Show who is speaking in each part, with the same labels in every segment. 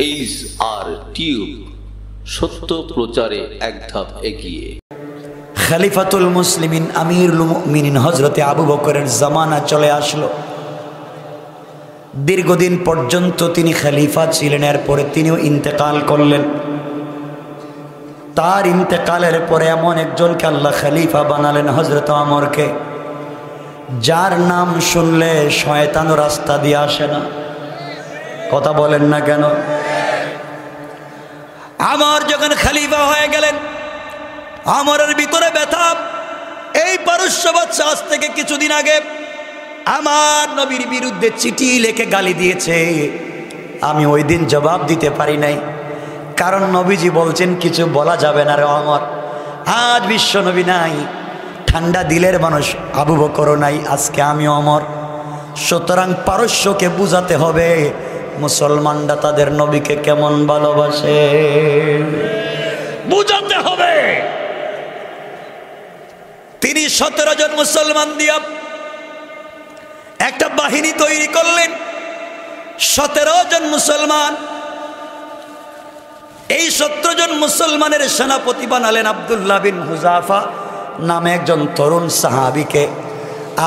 Speaker 1: H R tube, সত্য প্রচারে এক ধাপ এগিয়ে।
Speaker 2: খলিফাতুল মুসলিমিন আমিরুল মুমিনিন হযরতে আবু বকরের জামানা চলে আসলো। দীর্ঘদিন পর্যন্ত তিনি খলিফা ছিলেন, এরপরে তিনিও ইন্তেকাল করলেন। তার ইন্তেকালের পরে এমন একজনকে আল্লাহ খলিফা বানালেন, হযরত ওমরকে, যার নাম শুনলে শয়তানও রাস্তা দিয়ে আসে না। কথা বলেন না কেন? ওমর যখন খলিফা হয়ে গেলেন, ওমরের ভিতরে ব্যথা। এই পারস্য বাদশা আজ থেকে কিছুদিন আগে আমার নবীর বিরুদ্ধে চিঠি লিখে গালি দিয়েছে। আমি ওই দিন জবাব দিতে পারি নাই, কারণ নবীজি বলছেন কিছু বলা যাবে না রে ওমর। আজ বিশ্ব নবী নাই, ঠান্ডা দিলের মানুষ আবু বকরও নাই, আজকে আমি ওমর। সুতরাং পারস্যকে বুঝাতে হবে মুসলমানরা তাদের নবীকে কেমন ভালোবাসে, বুঝাতে হবে। তিনি 17 জন মুসলমান দিয়া একটা বাহিনী তৈরি করলেন। 17 জন মুসলমান, এই 17 জন মুসলমানের সেনাপতি বানালেন আব্দুল্লাহ বিন হুযাফা নামে একজন তরুণ সাহাবীকে।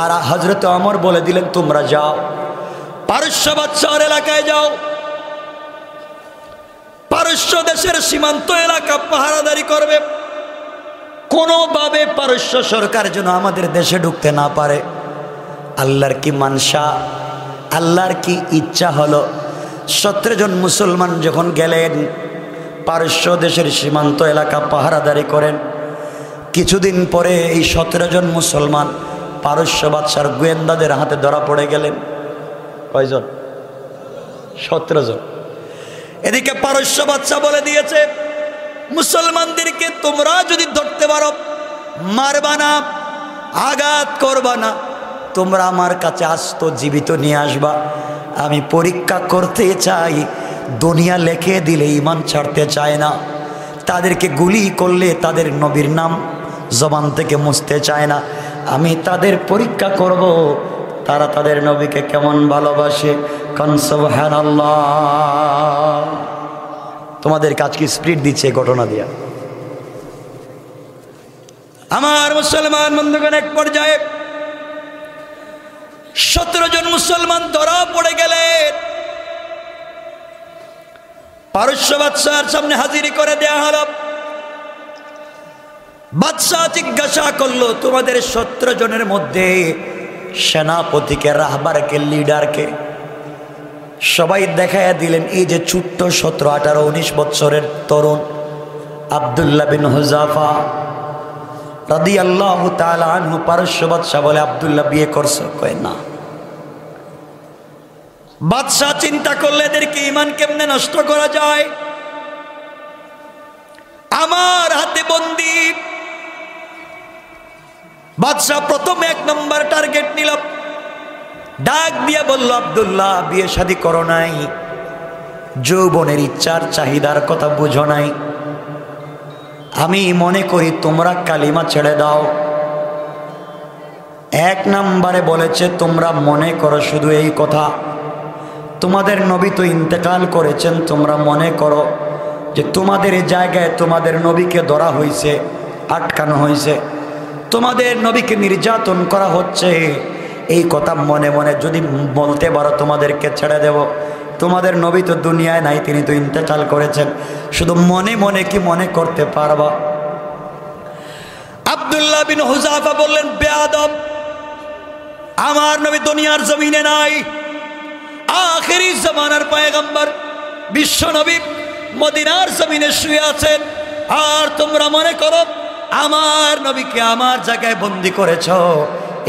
Speaker 2: আর হযরত ওমর বলে দিলেন, তোমরা যাও পারস্য বাদশার এলাকায় যাও, পারস্য দেশের সীমান্ত এলাকা পাহারাদারি করবে, কোনোভাবে পারস্য সরকার যেন আমাদের দেশে ঢুকতে না পারে। আল্লাহর কি মানসা, আল্লাহর কি ইচ্ছা হলো। 17 জন মুসলমান যখন গেলেন, পারস্য দেশের সীমান্ত এলাকা পাহারাদারি করেন। কিছুদিন পরে এই 17 জন মুসলমান পারস্য বাদশার গোয়েন্দাদের হাতে ধরা পড়ে গেলেন। কয়জন? 17 জন। এদিকে পারস্য বাদশা বলে দিয়েছে মুসলমানদেরকে, তোমরা যদি ধরতে পারো মারবা না, আঘাত করবা না, তোমরা আমার কাছে আস্ত জীবিত নিয়ে আসবা। আমি পরীক্ষা করতে চাই, দুনিয়া লিখে দিলে ঈমান ছাড়তে চায় না, তাদেরকে গুলি করলে তাদের নবীর নাম জবান থেকে মুছতে চায় না। আমি তাদের পরীক্ষা করব তারা তাদের নবীকে কেমন ভালোবাসে। কান সুবহানাল্লাহ। তোমাদের কাজ কি স্পিরিট দিচ্ছে ঘটনা দিয়া। আমার মুসলমান বন্ধুগণ, এক পর্যায়ে 17 জন মুসলমান ধরা পড়ে গেলেন। পারস্য বাদশার সামনে হাজিরি করে দেয়া হলো। বাদশা জিজ্ঞাসা করলো, তোমাদের 17 জনের মধ্যে সেনাপতিকে, রাহবারকে, লিডারকে? সবাই দেখাইয়া দিলেন এই যে ছোট্ট 17, 18, 19 বছরের তরুণ আব্দুল্লাহ বিন হুযাফা রাদিয়াল্লাহু তাআলা আনহু। পারস্য বাদশা বলে, আব্দুল্লাহ বিয়ে করছো? কয় না। বাদশা চিন্তা করলে এদেরকে ঈমান কেমনে নষ্ট করা যায়, আমার হাতে বন্দী। বাদশা প্রথম 1 নম্বর টার্গেট নিল, ডাক দিয়া বলল, আব্দুল্লাহ বিয়ে শাদী করো নাই, যৌবনের ইচ্ছার চাহিদার কথা বুঝো নাই। আমি মনে করি তোমরা কালিমা ছেড়ে দাও। 1 নম্বরে বলেছে, তোমরা মনে করো শুধু এই কথা, তোমাদের নবী তো ইন্তেকাল করেছেন, তোমরা মনে করো যে তোমাদের এই জায়গায় তোমাদের নবীকে ধরা হয়েছে, আটকানো হয়েছে, তোমাদের নবীকে নির্যাতন করা হচ্ছে। এই কথা মনে মনে যদি বলতে পারো তোমাদেরকে ছেড়ে দেব। তোমাদের নবী তো দুনিয়ায় নাই, তিনি তো ইন্তেকাল করেছেন, শুধু মনে মনে কি মনে করতে পারবা? আব্দুল্লাহ বিন হুযাফা বললেন, বেয়াদব, আমার নবী দুনিয়ার জমিনে নাই, আখেরি জামানার পয়গম্বর বিশ্ব নবী মদিনার জমিনে শুয়ে আছেন, আর তোমরা মনে করো আমার নবীকে আমার জায়গায় বন্দী করেছ।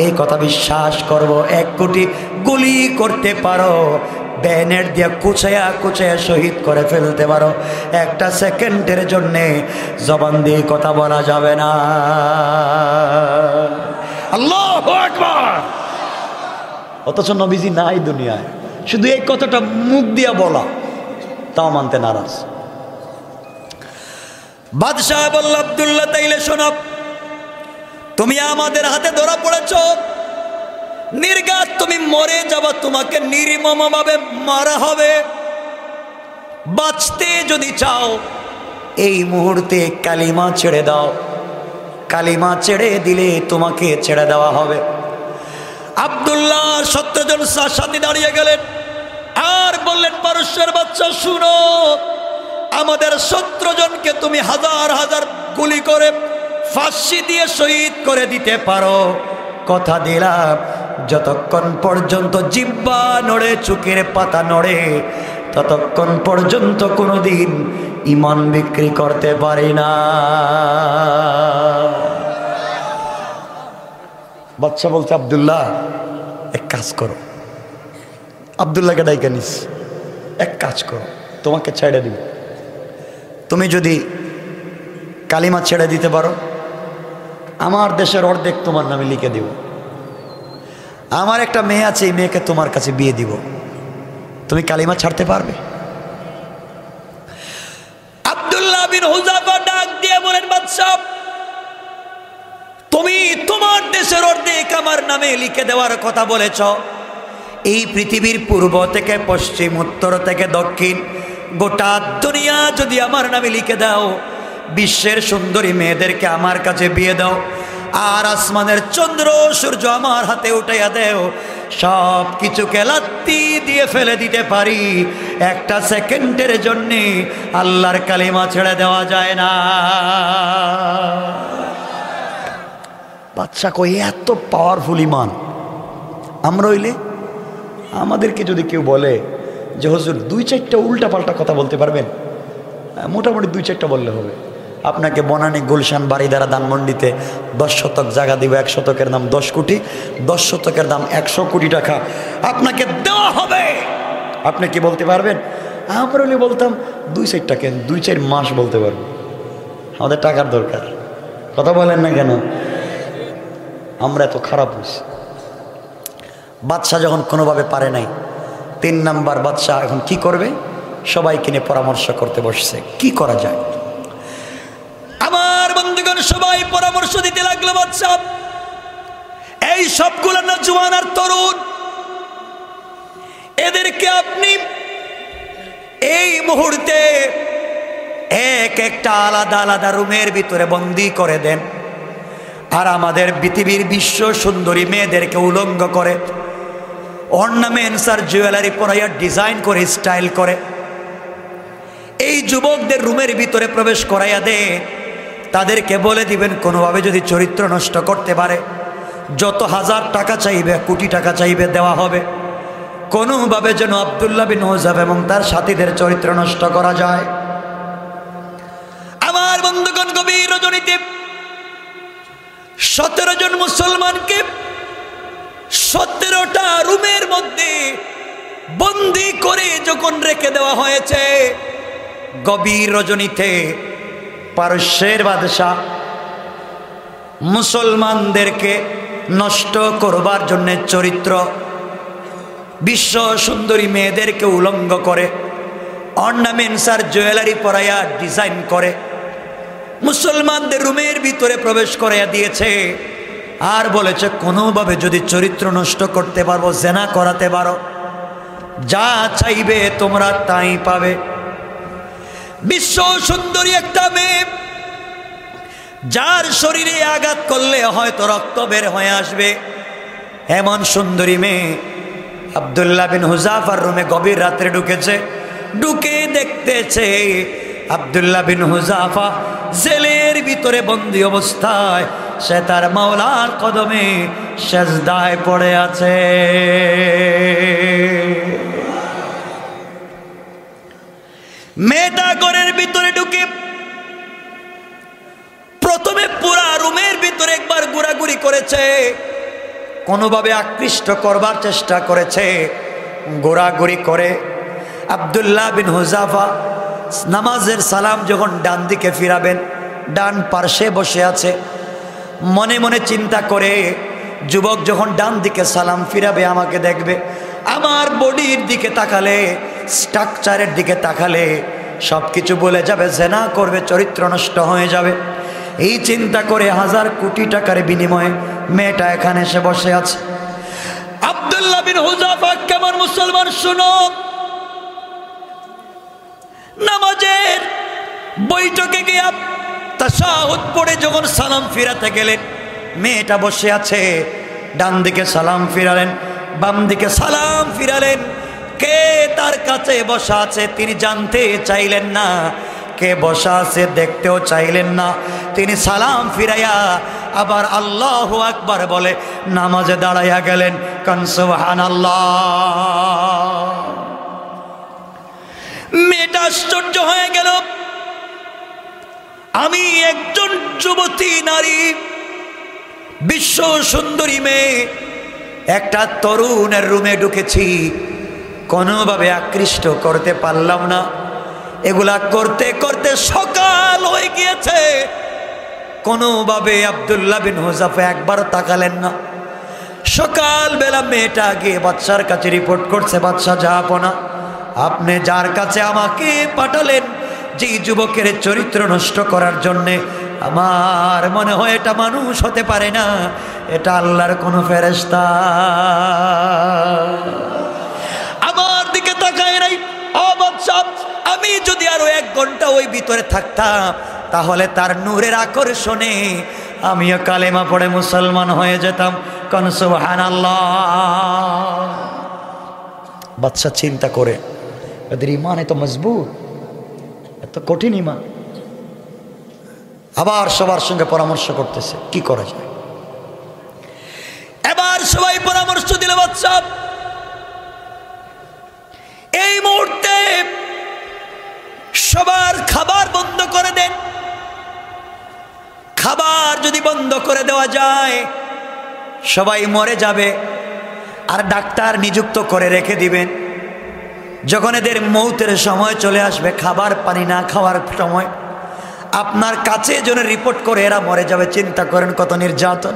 Speaker 2: এই কথা বিশ্বাস করব? 1 কোটি গুলি করতে পারো, ব্যানেট দিয়ে কুচায়া কুচায়া শহীদ করে ফেলতে পারো, 1 সেকেন্ডের জন্যে জবান দিয়ে কথা বলা যাবে না। আল্লাহু আকবার। অথচ নবীজি নাই দুনিয়ায়, শুধু এই কথাটা মুখ দিয়া বলা, তাও মানতে নারাজ। বাদশাহ বলল, আব্দুল্লাহ তাইলে শোনো, তুমি আমাদের হাতে ধরা পড়েছ, নির্ঘাত তুমি মরে যাবা, তোমাকে নির্মমভাবে মারা হবে। বাঁচতে যদি চাও এই মুহূর্তে কালিমা ছেড়ে দাও, কালিমা ছেড়ে দিলে তোমাকে ছেড়ে দেওয়া হবে। আব্দুল্লাহ 17 জন সাথী দাঁড়িয়ে গেলেন আর বললেন, পারস্যের বাচ্চা শুনো, আমাদের 17 জনকে তুমি হাজার হাজার গুলি করে ফাঁসি দিয়ে শহীদ করে দিতে পারো, কথা দিলাম যতক্ষণ পর্যন্ত জিহ্বা নড়ে, চোখের পাতা নড়ে, ততক্ষণ পর্যন্ত কোনোদিন ঈমান বিক্রি করতে পারি না। বাচ্চা বলছে, আব্দুল্লাহ এক কাজ করো, আব্দুল্লাহকে ডাইকা নিস, এক কাজ করো, তোমাকে ছেড়ে দিব, তুমি যদি কালিমা ছেড়ে দিতে পারো আমার দেশের অর্ধেক তোমার নামে লিখে দিব, আমার একটা মেয়ে আছে, এই মেয়েকে তোমার কাছে বিয়ে দিব, তুমি কালিমা ছাড়তে পারবে? আব্দুল্লাহ বিন হুযাফা ডাক দিয়ে বলেন, বাদশা তুমি তোমার দেশের অর্ধেক আমার নামে লিখে দেওয়ার কথা বলেছ, এই পৃথিবীর পূর্ব থেকে পশ্চিম, উত্তর থেকে দক্ষিণ, গোটা দুনিয়া যদি আমার নামে লিখে দাও, বিশ্বের সুন্দরী মেয়েদেরকে আমার কাছে বিয়ে দাও, আর আসমানের চন্দ্র সূর্য আমার হাতে উঠাইয়া দেও, সব কিছুকে লাত্তি দিয়ে ফেলে দিতে পারি, একটা সেকেন্ডের জন্যে আল্লাহর কালিমা ছেড়ে দেওয়া যায় না। বাচ্চা কই এত পাওয়ারফুল ইমান। আমরা হইলে আমাদেরকে যদি কেউ বলে যে হুজুর 2-4টা উল্টা পাল্টা কথা বলতে পারবেন, মোটামুটি 2-4টা বললে হবে, আপনাকে বনানী গুলশান বাড়িধারা ধানমন্ডিতে 10 শতক জায়গা দিব, 1 শতকের দাম 10 কোটি, 10 শতকের দাম 100 কোটি টাকা আপনাকে দেওয়া হবে, আপনি কি বলতে পারবেন? আমরা হলে বলতাম 2-4টা কেন, 2-4 মাস বলতে পারবো, আমাদের টাকার দরকার। কথা বলেন না কেন? আমরা এত খারাপ হয়েছি। বাদশাহ যখন কোনোভাবে পারে নাই, 3 নাম্বার বাদশাহ এখন কি করবে, সবাইকে নিয়ে পরামর্শ করতে বসছে, কি করা যায়। আমার বন্ধুগণ সবাই পরামর্শ দিতে লাগলো, বাদশাহ এই সবগুলো না জওয়ান আর তরুণ, এদেরকে আপনি এই মুহূর্তে এক একটা আলাদা আলাদা রুমের ভিতরে বন্দি করে দেন, আর আমাদের পৃথিবীর বিশ্ব সুন্দরী মেয়েদেরকে উলঙ্গ করে অর্নামেন্টস আর জুয়েলারি পরাইয়া ডিজাইন করে স্টাইল করে এই যুবকদের রুমের ভিতরে প্রবেশ করাইয়া দে, তাদেরকে বলে দিবেন কোনোভাবে যদি চরিত্র নষ্ট করতে পারে যত হাজার টাকা চাইবে, কোটি টাকা চাইবে দেওয়া হবে, কোনোভাবে যেন আব্দুল্লাহ বিন হুযাফা এবং তার সাথীদের চরিত্র নষ্ট করা যায়। আমার বন্ধুগণ গভীর রজনীতে 17 জন মুসলমানকে 17টা রুমের মধ্যে বন্দি করে যখন রেখে দেওয়া হয়েছে, গভীর রজনীতে পারস্যের বাদশা মুসলমানদেরকে নষ্ট করবার জন্য চরিত্র, বিশ্ব সুন্দরী মেয়েদেরকে উলঙ্গ করে অর্নামেন্টস আর জুয়েলারি পরাইয়া ডিজাইন করে মুসলমানদের রুমের ভিতরে প্রবেশ করাইয়া দিয়েছে, আর বলেছে কোনোভাবে যদি চরিত্র নষ্ট করতে পারবো, জেনা করাতে পারো, যা চাইবে তোমরা তাই পাবে। বিশ্ব সুন্দরী একটা মেয়ে, যার শরীরে আঘাত করলে হয়তো রক্ত বের হয়ে আসবে, এমন সুন্দরী মেয়ে আব্দুল্লাহ বিন হুযাফার রুমে গভীর রাত্রে ঢুকেছে, ঢুকে দেখতেছে আব্দুল্লাহ বিন হুযাফা জেলের ভিতরে বন্দী অবস্থায় সে তার মাওলার কদমে সেজদায় পড়ে আছে। মেয়েটা ঘরের ভিতরে ঢুকে প্রথমে পুরা রুমের ভিতরে একবার ঘোরাঘুরি করেছে, কোনোভাবে আকৃষ্ট করবার চেষ্টা করেছে, ঘোরাঘুরি করে আব্দুল্লাহ বিন হুযাফা নামাজের সালাম যখন ডান দিকে ফিরাবেন, ডান পার্শ্বে বসে আছে, মনে মনে চিন্তা করে যুবক যখন ডান দিকে সালাম ফিরাবে আমাকে দেখবে, আমার বডির দিকে তাকালে, স্ট্রাকচারের দিকে তাকালে সব কিছু বলে যাবে, জেনা করবে, চরিত্র নষ্ট হয়ে যাবে। এই চিন্তা করে হাজার কোটি টাকার বিনিময়ে মেয়েটা এখানে এসে বসে আছে। আব্দুল্লাহ বিন হুযাফা কেমন মুসলমান শুনো, নামাজের বৈঠকে গিয়া তাশাহুদ পড়ে যখন সালাম ফিরাতে গেলেন, মেয়েটা বসে আছে, ডান দিকে সালাম ফিরালেন, বাম দিকে সালাম ফিরালেন। কে তার কাছে বসা আছে তিনি জানতে চাইলেন না, কে বসা আছে দেখতেও চাইলেন না। তিনি সালাম ফিরাইয়া আবার আল্লাহু আকবার বলে নামাজে দাঁড়াইয়া গেলেন। কান সুবহানাল্লাহ। মেয়েটা আশ্চর্য হয়ে গেল, আমি একজন যুবতী নারী, বিশ্ব সুন্দরী মেয়ে, একটা তরুণের রুমে ঢুকেছি, কোনোভাবে আকৃষ্ট করতে পারলাম না। এগুলা করতে করতে সকাল হয়ে গিয়েছে, কোনোভাবে আব্দুল্লাহ বিন হুযাফা একবার তাকালেন না। সকালবেলা মেয়েটা গিয়ে বাদশার কাছে রিপোর্ট করছে, বাদশা জাহাপনা, আপনি যার কাছে আমাকে পাঠালেন যেই যুবকের চরিত্র নষ্ট করার জন্যে, আমার মনে হয় এটা মানুষ হতে পারে না, এটা আল্লাহর কোনো ফেরেশতা। আমার দিকে তাকায় নাই। ও বাদশা, আমি যদি আরো 1 ঘন্টা ওই ভিতরে থাকতাম তাহলে তার নূরের আকর্ষণে আমিও কালেমা পড়ে মুসলমান হয়ে যেতাম। কোন সুবহানাল্লাহ। বাদশা চিন্তা করে, এদের ইমান এত মজবুত, এত কঠিন ইমান। আবার সবার সঙ্গে পরামর্শ করতেছে কি করা যায়। এবার সবাই পরামর্শ দিল, বাদশা এই মুহূর্তে সবার খাবার বন্ধ করে দেন। খাবার যদি বন্ধ করে দেওয়া যায় সবাই মরে যাবে, আর ডাক্তার নিযুক্ত করে রেখে দিবেন। যখন এদের মৌতের সময় চলে আসবে, খাবার পানি না খাওয়ার সময়, আপনার কাছে যেন রিপোর্ট করে এরা মরে যাবে। চিন্তা করেন কত নির্যাতন।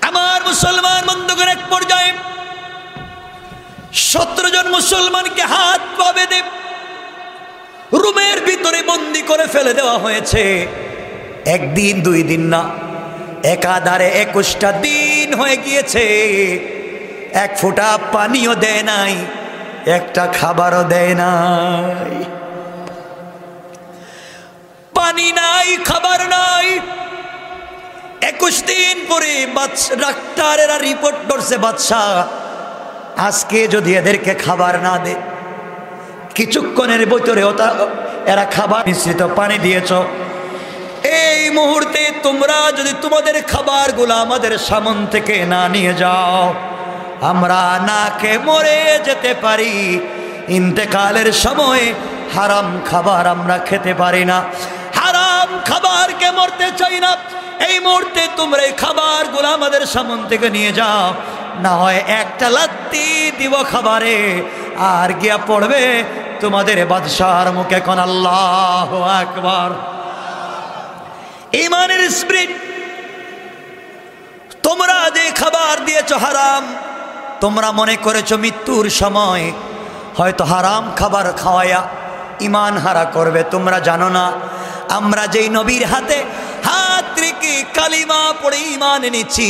Speaker 2: আমার মুসলমান বন্ধুগণ, এক পর্যায়ে 17 জন মুসলমানকে হাত পা বেঁধে রুমের ভিতরে বন্দি করে ফেলে দেওয়া হয়েছে। 1 দিন 2 দিন না, একাধারে 21টা দিন হয়ে গিয়েছে। 1 ফোঁটা পানিও দেয় নাই, একটা খাবারও দেয় নাই। পানি নাই, খাবার নাই। 21 দিন পরে ডাক্তারেরা রিপোর্ট করছে, বাদশা আজকে যদি এদেরকে খাবার না দে, কিছুক্ষণের ভিতরে এরা খাবার মিশ্রিত পানি দিয়েছ, এই মুহূর্তে তোমরা যদি তোমাদের খাবারগুলো আমাদের সামন থেকে না নিয়ে যাও, আমরা না খেয়ে মরে যেতে পারি। ইন্তেকালের সময় হারাম খাবার আমরা খেতে পারি না, হারাম খাবারকে মরতে চাই না। এই মুহূর্তে তোমরা এই খাবারগুলো আমাদের সামন থেকে নিয়ে যাও, না হয় একটা লাত্তি দিব খাবারে, আর গিয়া পড়বে তোমাদের বাদশার মুখে। কোন আল্লাহু আকবার। ঈমানের স্পিরিট। তোমরা যে খাবার দিয়েছো হারাম, তোমরা মনে করেছো মৃত্যুর সময় হয়তো হারাম খাবার খাওয়ায়া ঈমান হারা করবে। তোমরা জানো না আমরা যেই নবীর হাতে হাত রেখে কালিমা পড়ে ঈমান এনেছি,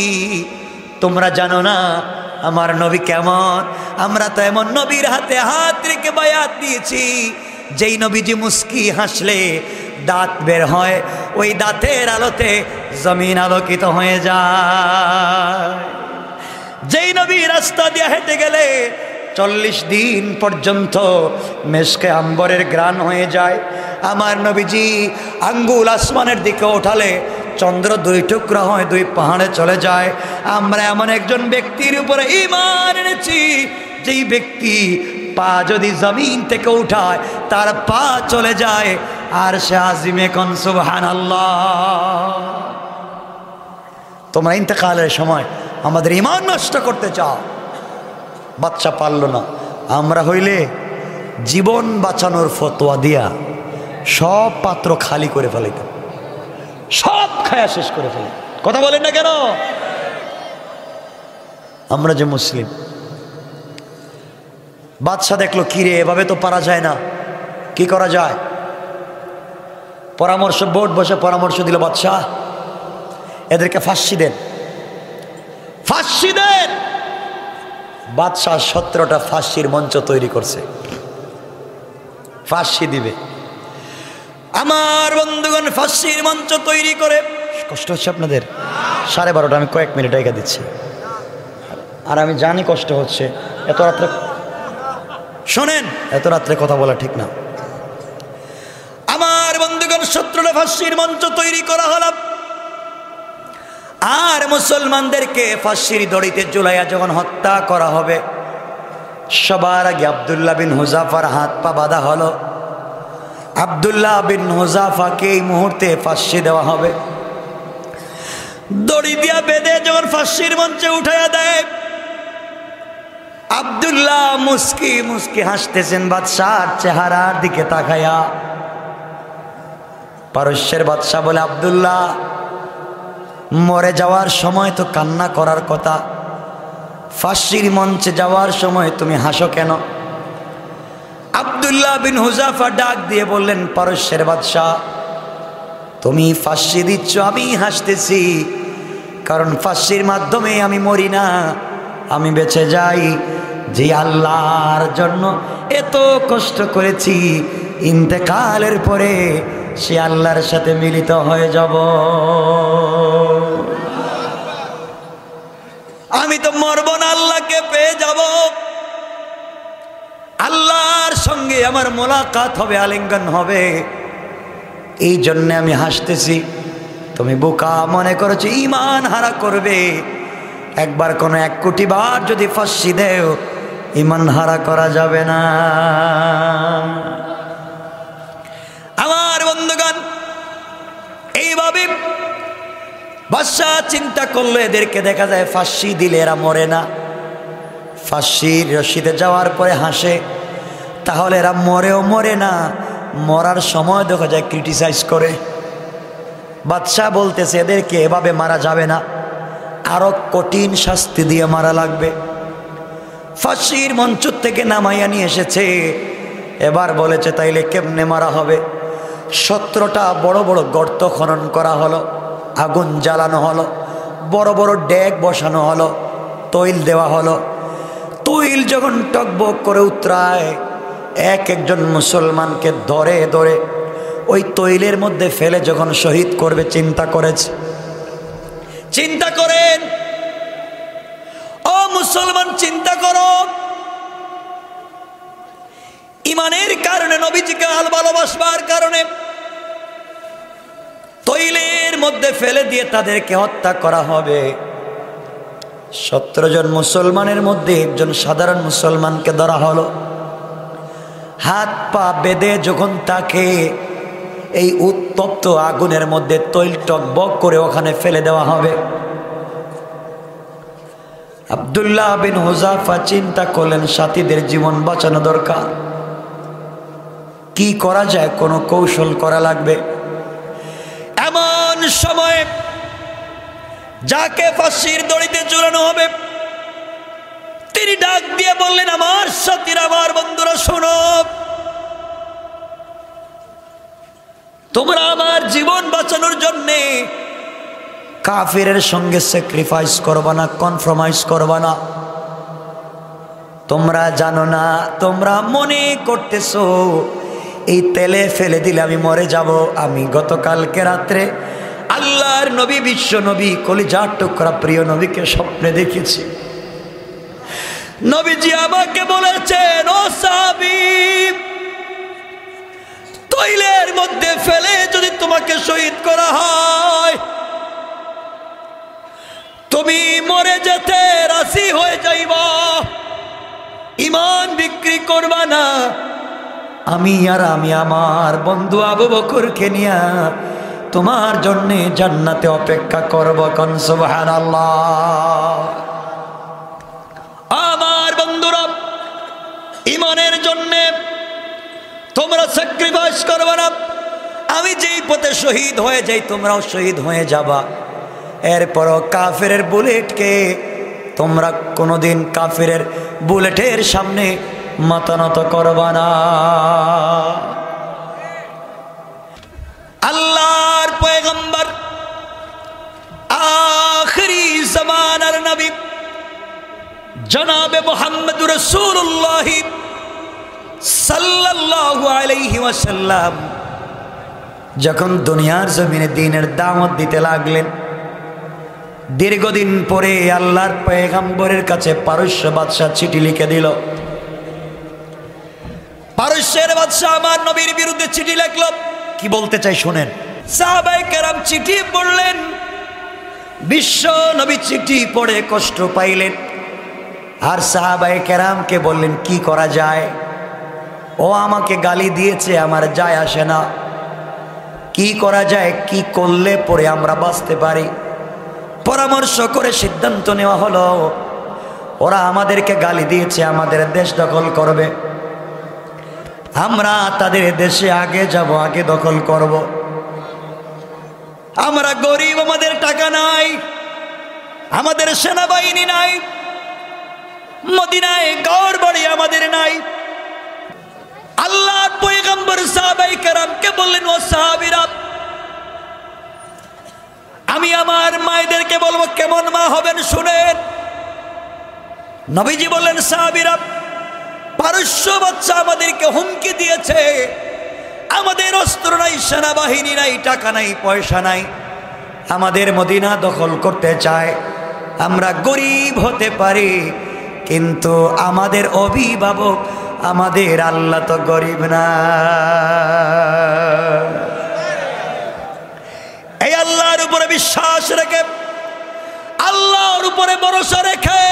Speaker 2: তোমরা জানো না আমার নবী কেমন। আমরা তো এমন নবীর হাতে হাত রেখে বায়াত দিয়েছি যেই নবীজি মুস্কি হাসলে দাঁত বের হয়, ওই দাঁতের আলোতে জমিন আলোকিত হয়ে যায়। যেই নবী রাস্তা দিয়ে হেঁটে গেলে 40 দিন পর্যন্ত মেশকে আম্বরের গ্রাণ হয়ে যায়। আমার নবীজি আঙ্গুল আসমানের দিকে ওঠালে চন্দ্র 2 টুকরা হয়, 2 পাহাড়ে চলে যায়। আমরা এমন একজন ব্যক্তির উপরে ঈমান এনেছি যেই ব্যক্তি পা যদি জমিন থেকে উঠায় তার পা চলে যায় আর সে আজিমে। কোন সুবহানাল্লাহ। তোমরা ইন্তেকালের সময় আমাদের ঈমান নষ্ট করতে চাও, বাচ্চা পারল না। আমরা হইলে জীবন বাঁচানোর ফতোয়া দিয়া সব পাত্র খালি করে ফেলাইতাম, সব খায়া শেষ করে ফেলে। কথা বলেন না কেন? আমরা যে মুসলিম। বাদশা দেখলো কিরে এভাবে তো পারা যায় না, কি করা যায়? পরামর্শ বোর্ড বসে পরামর্শ দিল, বাদশা এদেরকে ফাঁসি দেন, ফাঁসি দেন। বাদশাহ 17টা ফাঁসির মঞ্চ তৈরি করছে। ফাঁসি দিবে। আমার বন্ধুগণ, ফাঁসির মঞ্চ তৈরি করে, কষ্ট হচ্ছে আপনাদের? 12:30, আমি কয়েক মিনিট এগিয়ে দিচ্ছি। আর আমি জানি কষ্ট হচ্ছে, এত রাত্রে শোনেন, এত রাত্রে কথা বলা ঠিক না। আমার বন্ধুগণ, 17টা ফাঁসির মঞ্চ তৈরি করা হলো, আর মুসলমানদেরকে ফাঁসির দড়িতে ঝুলাইয়া যখন হত্যা করা হবে, সবার আগে আব্দুল্লাহ বিন হুযাফার হাত পা বাঁধা হলো। আব্দুল্লাহ বিন হুযাফাকে এই মুহূর্তে ফাঁসি দেওয়া হবে। দড়ি দিয়া বেঁধে যখন ফাঁসির মঞ্চে উঠাইয়া দেয়, আব্দুল্লাহ মুস্কি মুস্কি হাসতেছেন বাদশার চেহারার দিকে তাকাইয়া। পারস্যের বাদশা বলে, আব্দুল্লাহ, মরে যাওয়ার সময় তো কান্না করার কথা, ফাঁসির মঞ্চে যাওয়ার সময় তুমি হাসো কেন? আব্দুল্লাহ বিন হুযাফা ডাক দিয়ে বললেন, পারস্যের বাদশা, তুমি ফাঁসি দিচ্ছ, আমি হাসতেছি, কারণ ফাঁসির মাধ্যমে আমি মরি না, আমি বেঁচে যাই। যে আল্লাহর জন্য এত কষ্ট করেছি, ইন্তেকালের পরে সে আল্লাহর সাথে মিলিত হয়ে যাব। আমি তো মরব না, আল্লাহকে পেয়ে যাব, আল্লাহর সঙ্গে আমার মোলাকাত হবে, আলিঙ্গন হবে, এই জন্য আমি হাসতেছি। তুমি বোকা মনে করেছো, ঈমান হারা করবে। একবার কোনো 1 কোটি বার যদি ফাঁসি দেও, ঈমান হারা করা যাবে না। আমার বন্ধুগণ, এইভাবে বাদশা চিন্তা করলো, এদেরকে দেখা যায় ফাঁসি দিলে এরা মরে না, ফাঁসির রশিদে যাওয়ার পরে হাসে, তাহলে এরা মরেও মরে না, মরার সময় দেখা যায় ক্রিটিসাইজ করে। বাদশা বলতেছে, এদেরকে এভাবে মারা যাবে না, আরো কঠিন শাস্তি দিয়ে মারা লাগবে। ফাঁসির মঞ্চ থেকে নামাইয়া নিয়ে এসেছে, এবার বলেছে তাইলে কেমনে মারা হবে? 17টা বড় বড় গর্ত খনন করা হলো, আগুন জ্বালানো হলো, বড় বড় ডেক বসানো হলো, তৈল দেওয়া হলো। তৈল যখন টকবক করে উতরায়, এক একজন মুসলমানকে ধরে ধরে ওই তৈলের মধ্যে ফেলে যখন শহীদ করবে, চিন্তা করেছে। চিন্তা করেন ও মুসলমান, চিন্তা করো, ইমানের কারণে, নবীজিকে আল ভালোবাসবার কারণে তৈলের মধ্যে ফেলে দিয়ে তাদেরকে হত্যা করা হবে। 17 জন মুসলমানের মধ্যে একজন সাধারণ মুসলমানকে ধরা হলো, হাত পা বেঁধে যখন তাকে এই উত্তপ্ত আগুনের মধ্যে তৈল টকবক করে ওখানে ফেলে দেওয়া হবে। আব্দুল্লাহ বিন হুযাফা চিন্তা করলেন, সাথীদের জীবন বাঁচানো দরকার, কি করা যায়, কোনো কৌশল করা লাগবে। এমন সময় যাকে ফাঁসির দড়িতে ঝুলানো হবে, তিনি ডাক দিয়ে বললেন, আমার সাথীরা, আমার বন্ধুরা, শোনো, তোমরা আমার জীবন বাঁচানোর জন্যে কাফিরের সঙ্গে স্যাক্রিফাইস করবা না, কনফ্রমাইজ করবা না। তোমরা জানো না, তোমরা মনে করতেছো এই তেলে ফেলে দিলে আমি মরে যাব। আমি গতকালকে রাত্রে আল্লাহর নবী, বিশ্ব নবী, কলিজার টুকরা প্রিয় নবীকে স্বপ্নে দেখেছি। নবীজি আমাকে বলেছেন, ও সাহাবী, তৈলের মধ্যে ফেলে যদি তোমাকে শহীদ করা হয়, তুমি মরে যেতে রাজি হয়ে যাইবা, ঈমান বিক্রি করবা না। আমি আমার বন্ধু আবু বকরকে নিয়া তোমার জন্যে জান্নাতে অপেক্ষা করব। কোন সুবহানাল্লাহ। আমার বন্ধুরা, ঈমানের জন্যে তোমরা স্যাক্রিফাইস করবে না। আমি যেই পথে শহীদ হয়ে যাই, তোমরাও শহীদ হয়ে যাবা। এরপরও কাফেরের বুলেটকে তোমরা কোনোদিন কাফেরের বুলেটের সামনে মাথা নত করবা না। আল্লাহর পয়গম্বর, আখিরি জামানার নবী জনাবে মুহাম্মদুর রাসূলুল্লাহ সাল্লাল্লাহু আলাইহি ওয়াসাল্লাম যখন দুনিয়ার জমিনে দ্বীনের দাওয়াত দিতে লাগলেন, দীর্ঘদিন পরে আল্লাহর পয়গম্বরের কাছে পারস্য বাদশা চিঠি লিখে দিল। পারস্যের বাদশা আমার নবীর বিরুদ্ধে চিঠি লিখল। কি বলতে চাই শুনেন। সাহাবায়ে কেরাম চিঠি পড়লেন, বিশ্ব নবী চিঠি পড়ে কষ্ট পাইলেন, আর সাহাবায়ে কেরামকে বললেন কি করা যায়, ও আমাকে গালি দিয়েছে, আমার যায় আসে না, কি করা যায়, কি করলে পরে আমরা বাঁচতে পারি। পরামর্শ করে সিদ্ধান্ত নেওয়া হলো, ওরা আমাদেরকে গালি দিয়েছে, আমাদের দেশ দখল করবে, আমরা তাদের দেশে আগে যাব, আগে দখল করব। আমরা গরিব, আমাদের টাকা নাই, আমাদের সেনাবাহিনী নাই, মদিনায় ঘর বাড়ি আমাদের নাই। আল্লাহর পয়গম্বর সাহাবায়ে কেরামকে বললেন, ও সাহাবীরা, আমি আমার মায়েদেরকে বলবো, কেমন মা হবেন শুনেন। নবীজি বললেন, সাহাবীরা, পারস্য বাদশা আমাদেরকে হুমকি দিয়েছে, আমাদের অস্ত্র নাই, সেনাবাহিনী নাই, টাকা নাই, পয়সা নাই, আমাদের মদিনা দখল করতে চায়। আমরা গরিব হতে পারি, কিন্তু আমাদের অভিভাবক, আমাদের আল্লাহ তো গরিব না। এই আল্লাহর উপরে বিশ্বাস রেখে, আল্লাহর উপরে ভরসা রেখে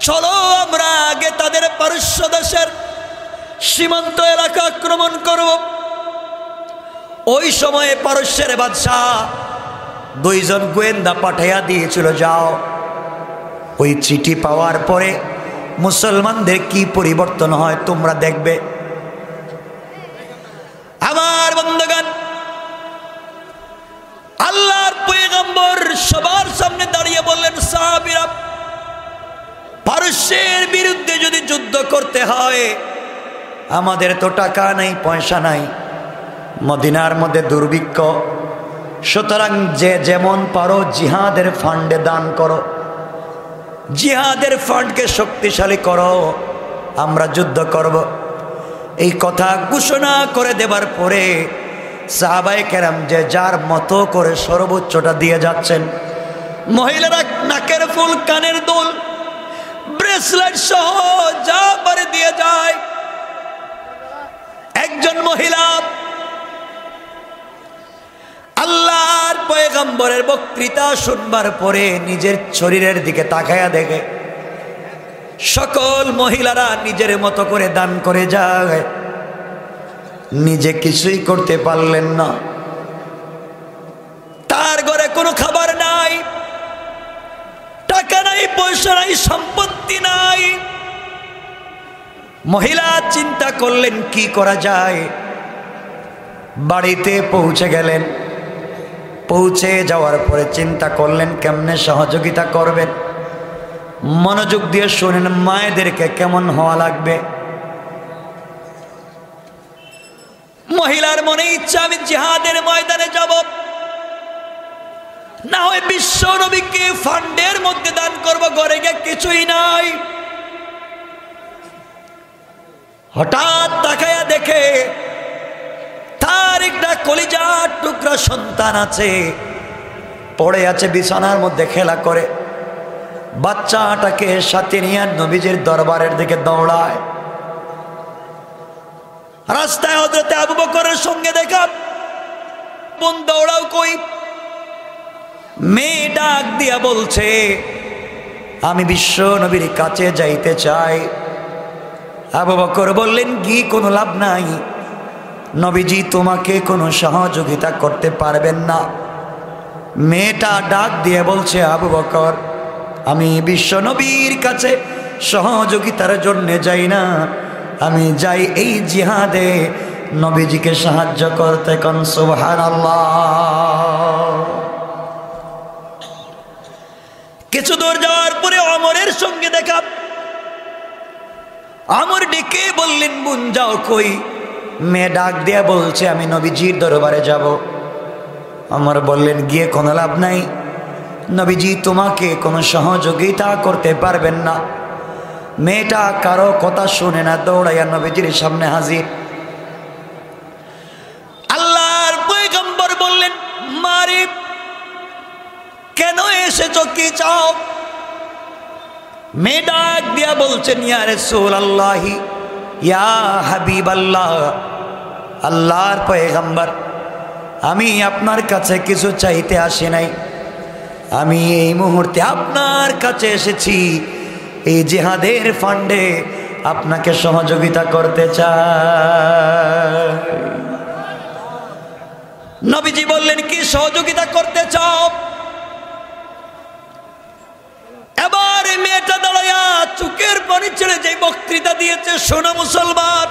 Speaker 2: চলো আমরা আগে তাদের পারস্য দেশের সীমান্ত এলাকা আক্রমণ করব। ওই সময়ে পারস্যের বাদশাহ দুইজন গোয়েন্দা পাঠাইয়া দিয়েছিল, যাও। ওই চিঠি পাওয়ার পরে মুসলমানদের কি পরিবর্তন হয় তোমরা দেখবে। আমার বন্ধুগণ, আল্লাহর পয়গম্বর সবার সামনে দাঁড়িয়ে বললেন, সাহাবীরা, পারস্যের বিরুদ্ধে যদি যুদ্ধ করতে হয়, আমাদের তো টাকা নাই, পয়সা নাই, মদিনার মধ্যে দুর্ভিক্ষ, সুতরাং যে যেমন পারো জিহাদের ফান্ডে দান করো, জিহাদের ফান্ডকে শক্তিশালী করো, আমরা যুদ্ধ করব। এই কথা ঘোষণা করে দেবার পরে সাহাবায়ে কেরাম যে যার মতো করে সর্বোচ্চটা দিয়ে যাচ্ছেন। মহিলারা নাকের ফুল, কানের দুল, ব্রেসলেট সহ যা পারে দিয়ে যায়। একজন মহিলা আল্লাহর পয়গম্বরের বক্তৃতা শুনবার পরে নিজের শরীরের দিকে তাকায়া দেখে সকল মহিলারা নিজের মতো করে দান করে যায়, নিজে কিছুই করতে পারলেন না। তার ঘরে কোনো খাবার নাই, টাকা নাই, পয়সা নাই, সম্পত্তি নাই। মহিলা চিন্তা করলেন কি করা যায়। বাড়িতে পৌঁছে গেলেন, পৌঁছে যাওয়ার পরে চিন্তা করলেন কেমনে সহযোগিতা করবেন। মনোযোগ দিয়ে শোনেন, মায়েদেরকে কেমন হওয়া লাগবে। মহিলার মনে ইচ্ছা, আমি জিহাদের ময়দানে যাব, না হয় বিশ্ব নবীকে ফান্ডের মধ্যে দান করব, ঘরে গিয়ে কিছুই নাই। হঠাৎ তাকায়া দেখে তার একটা কলিজার টুকরা সন্তান আছে, পড়ে আছে বিছানার মধ্যে খেলা করে। বাচ্চাটাকে সাথে নিয়ে নবীজির দরবারের দিকে দৌড়ায়। রাস্তায় হযরত আবু বকরের সঙ্গে দেখা, বোন দৌড়াও কই। মেয়ে ডাক দিয়া বলছে, আমি বিশ্ব নবীর কাছে যাইতে চাই। আবু বকর বললেন, গিয়ে কোনো লাভ নাই, নবীজি তোমাকে কোনো সহযোগিতা করতে পারবেন না। মেয়েটা ডাক দিয়ে বলছে, আবু বকর, আমি বিশ্ব নবীর কাছে সহযোগিতার জন্য যাই না, আমি যাই এই জিহাদে নবীজিকে সাহায্য করতে। কোন সুবহানাল্লাহ। কিছু দূর যাওয়ার পরে ওমরের সঙ্গে দেখা। ওমর ডেকে বললেন, বোন যাও কই। মেয়ে ডাক দিয়া বলছে, আমি নবীজির দরবারে যাব। ওমর বললেন, গিয়ে কোনো লাভ নাই, নবীজি তোমাকে কোনো সহযোগিতা করতে পারবেন না। মেয়েটা কারো কথা শুনে না, দৌড়াইয়া নবীজির সামনে হাজির। মেয়ে ডাক দিয়া বলছেন, ইয়া রাসূলুল্লাহি, ইয়া হাবিবাল্লাহ, আল্লাহর পয়গম্বর, আমি আপনার কাছে কিছু চাইতে আসি নাই, আমি এই মুহূর্তে আপনার কাছে এসেছি এই জিহাদের ফান্ডে আপনাকে সহযোগিতা করতে চাই। নবীজি বললেন, কি সহযোগিতা করতে চাও? এবার মেয়েটা দাঁড়ায়া চোখের পানি ছেড়ে যে বক্তৃতা দিয়েছে, শোনো মুসলমান।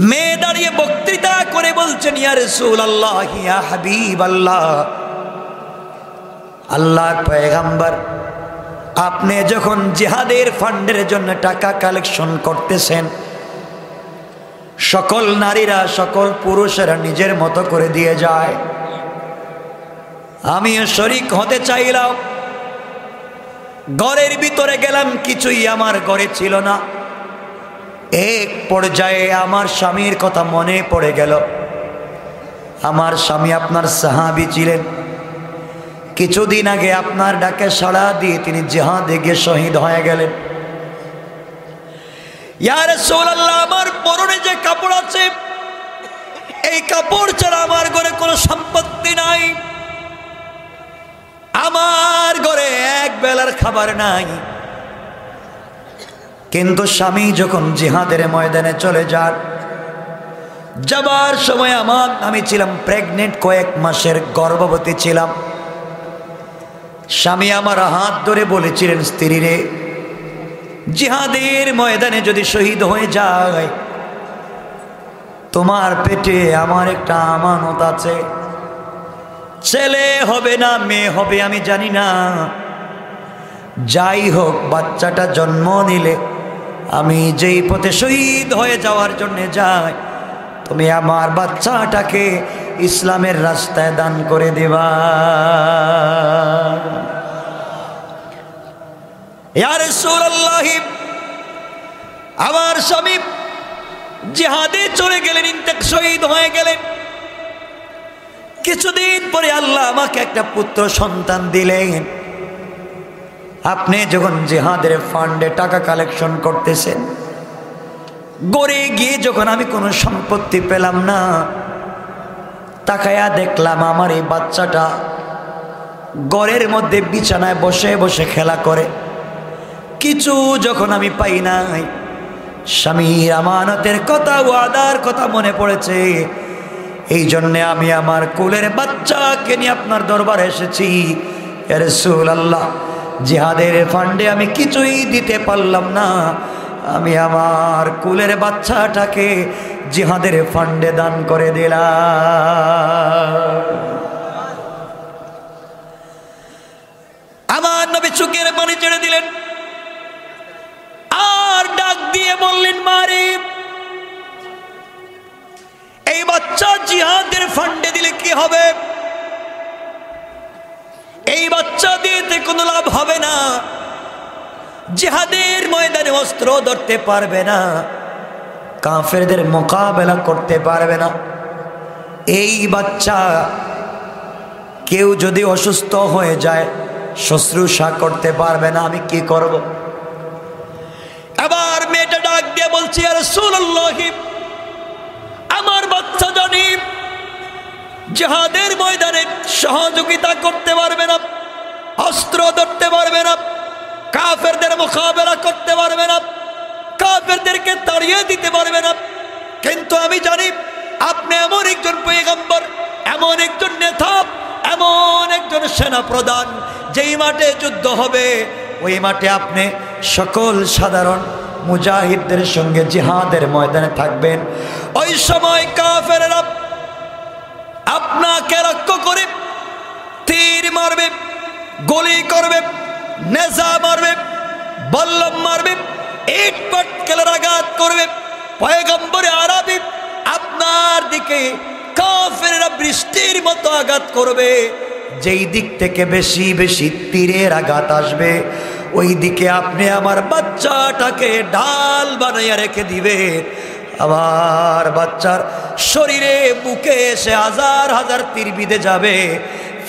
Speaker 2: মেয়ে দাঁড়িয়ে বক্তৃতা করে বলছেন, ইয়া রাসূলুল্লাহ, ইয়া হাবিবাল্লাহ, আল্লাহর পয়গম্বর, আপনি যখন জিহাদের ফান্ডের জন্য টাকা কালেকশন করতেছেন, সকল নারীরা সকল পুরুষেরা নিজের মতো করে দিয়ে যায়, আমিও শরীক হতে চাইলাম। ঘরের ভিতরে গেলাম, কিছুই আমার ঘরে ছিল না। এক পর্যায়ে আমার স্বামীর কথা মনে পড়ে গেল। আমার স্বামী আপনার সাহাবী ছিলেন, কিছুদিন আগে আপনার ডাকে সাড়া দিয়ে তিনি জিহাদে গিয়ে শহীদ হয়ে গেলেন। ইয়া রাসূলুল্লাহ, আমার পরনে যে কাপড় আছে, এই কাপড় ছাড়া আমার ঘরে কোনো সম্পত্তি নাই, আমার ঘরে এক বেলার খাবার নাই। কিন্তু স্বামী যখন জিহাদের ময়দানে চলে যান, যাবার সময় আমি ছিলাম প্রেগনেন্ট, কয়েক মাসের গর্ভবতী ছিলাম। স্বামী আমার হাত ধরে বলেছিলেন, স্ত্রী রে, জিহাদের ময়দানে যদি শহীদ হয়ে যায়, তোমার পেটে আমার একটা আমানত আছে, ছেলে হবে না মেয়ে হবে আমি জানি না, যাই হোক বাচ্চাটা জন্ম নিলে আমি যেই পথে শহীদ হয়ে যাওয়ার জন্য যাই, তুমি আমার বাচ্চাটাকে ইসলামের রাস্তায় দান করে দেবা। ইয়া রাসূলুল্লাহ, আমার স্বামী জিহাদে চলে গেলেন, শহীদ হয়ে গেলেন। কিছুদিন পরে আল্লাহ আমাকে একটা পুত্র সন্তান দিলেন। আপনি যখন জিহাদের ফান্ডে টাকা কালেকশন করতেছেন, গড়ে গিয়ে যখন আমি কোনো সম্পত্তি পেলাম না, তাকায়া দেখলাম আমার এই বাচ্চাটা ঘরের মধ্যে বিছানায় বসে বসে খেলা করে। কিছু যখন আমি পাই নাই, স্বামীর আমানতের কথা, ওয়াদার কথা মনে পড়েছে। এই জন্যে আমি আমার কোলের বাচ্চাকে নিয়ে আপনার দরবারে এসেছি। ইয়া রাসূলুল্লাহ, জিহাদের ফান্ডে আমি কিছুই দিতে পারলাম না, আমি আমার কোলের বাচ্চাটাকে জিহাদের ফান্ডে দান করে দিলাম। আমার নবী চোখের পানি ছেড়ে দিলেন, আর ডাক দিয়ে বললেন, মারে, এই বাচ্চা জিহাদের ফান্ডে দিলে কি হবে? এই বাচ্চা দিয়ে কোনো লাভ হবে না, জিহাদের ময়দানে অস্ত্র ধরতে পারবে না, কাফেরদের মোকাবেলা করতে পারবে না। এই বাচ্চা কেউ যদি অসুস্থ হয়ে যায়, শুশ্রূষা করতে পারবে না, আমি কি করব? এবার মেয়েটা ডাক দিয়ে বলছি, ইয়া রাসূলুল্লাহ, আমার বাচ্চা জানি জিহাদের ময়দানে সহযোগিতা করতে পারবে না, অস্ত্র ধরতে পারবে না, কাফেরদের মোকাবেলা করতে পারবে না, কাফেরদেরকে তাড়িয়ে দিতে পারবে না। কিন্তু আমি জানি আপনি এমন একজন পয়গম্বর, এমন একজন নেতা, এমন একজন সেনা প্রধান, যেই মাঠে যুদ্ধ হবে ওই মাঠে আপনি সকল সাধারণ মুজাহিদদের সঙ্গে জিহাদের ময়দানে থাকবেন। ওই সময় কাফেররা আপনাকে লক্ষ্য করে তীর মারবে, গুলি করবে, নেজা মারবে, বল্লম মারবে, ইট পাটকেলের আঘাত করবে। পয়গম্বরে আরবি আপনার দিকে কাফেররা বৃষ্টির মতো আঘাত করবে। যেই দিক থেকে বেশি বেশি তীরের আঘাত আসবে, ওই দিকে আপনি আমার বাচ্চাটাকে ঢাল বানাইয়া রেখে দিবেন। আবার বাচ্চার শরীরে বুকে এসে হাজার হাজার তীর বিঁধে যাবে।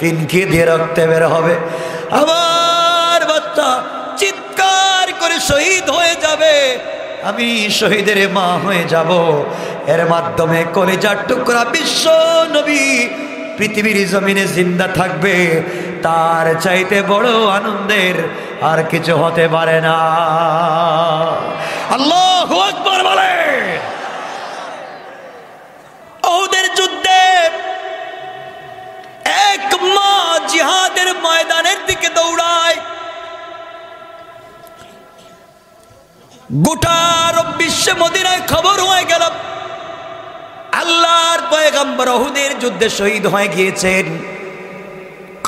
Speaker 2: ফিনকি দিয়ে রক্তে বের হবে, আমার বাচ্চা চিৎকার করে শহীদ হয়ে যাবে, আমি শহীদের মা হয়ে যাব। এর মাধ্যমে কলিজার টুকরা বিশ্ব নবী পৃথিবীর জমিনে জিন্দা থাকবে। তার চাইতে বড় আনন্দের আর কিছু হতে পারে না। আল্লাহু আকবার বলে। ওদের যুদ্ধে এক মা জিহাদের ময়দানের দিকে দৌড়ায়। গোটা বিশ্বে মদিনায় খবর হয়ে গেল আল্লাহর পয়গম্বর উহুদের যুদ্ধে শহীদ হয়ে গিয়েছেন।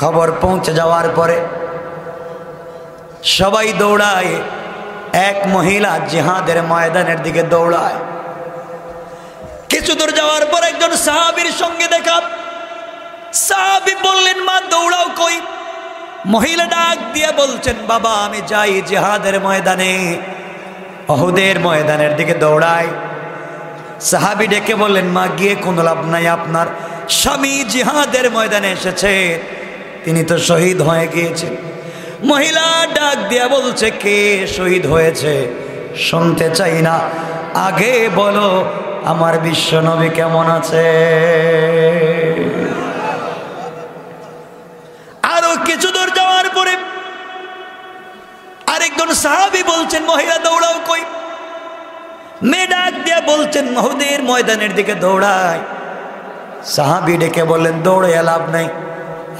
Speaker 2: খবর পৌঁছে যাওয়ার পরে সবাই দৌড়ায়, এক মহিলা জিহাদের ময়দানের দিকে দৌড়ায়। কিছু দূর যাওয়ার পর একজন সাহাবীর সঙ্গে দেখা। সাহাবী বললেন, মা দৌড়াও কই? মহিলা ডাক দিয়ে বলছেন, বাবা আমি যাই জিহাদের ময়দানে, উহুদের ময়দানের দিকে দৌড়াই। সাহাবী ডেকে বললেন, মা গিয়ে কোনো লাভ নাই, আপনার স্বামী জিহাদের ময়দানে এসেছে, তিনি তো শহীদ হয়ে গিয়েছেন। মহিলা ডাক দিয়া বলছে, কে শহীদ হয়েছে শুনতে চাই না, আগে বলো আমার বিশ্ব নবী কেমন আছে। আরো কিছু দূর যাওয়ার পরে আরেকজন সাহাবী বলছেন, মহিলা দৌড়াও কই? মেয়ে ডাক দিয়া বলছেন, উহুদের ময়দানের দিকে দৌড়ায়। সাহাবী ডেকে বললেন, দৌড়ে লাভ নাই,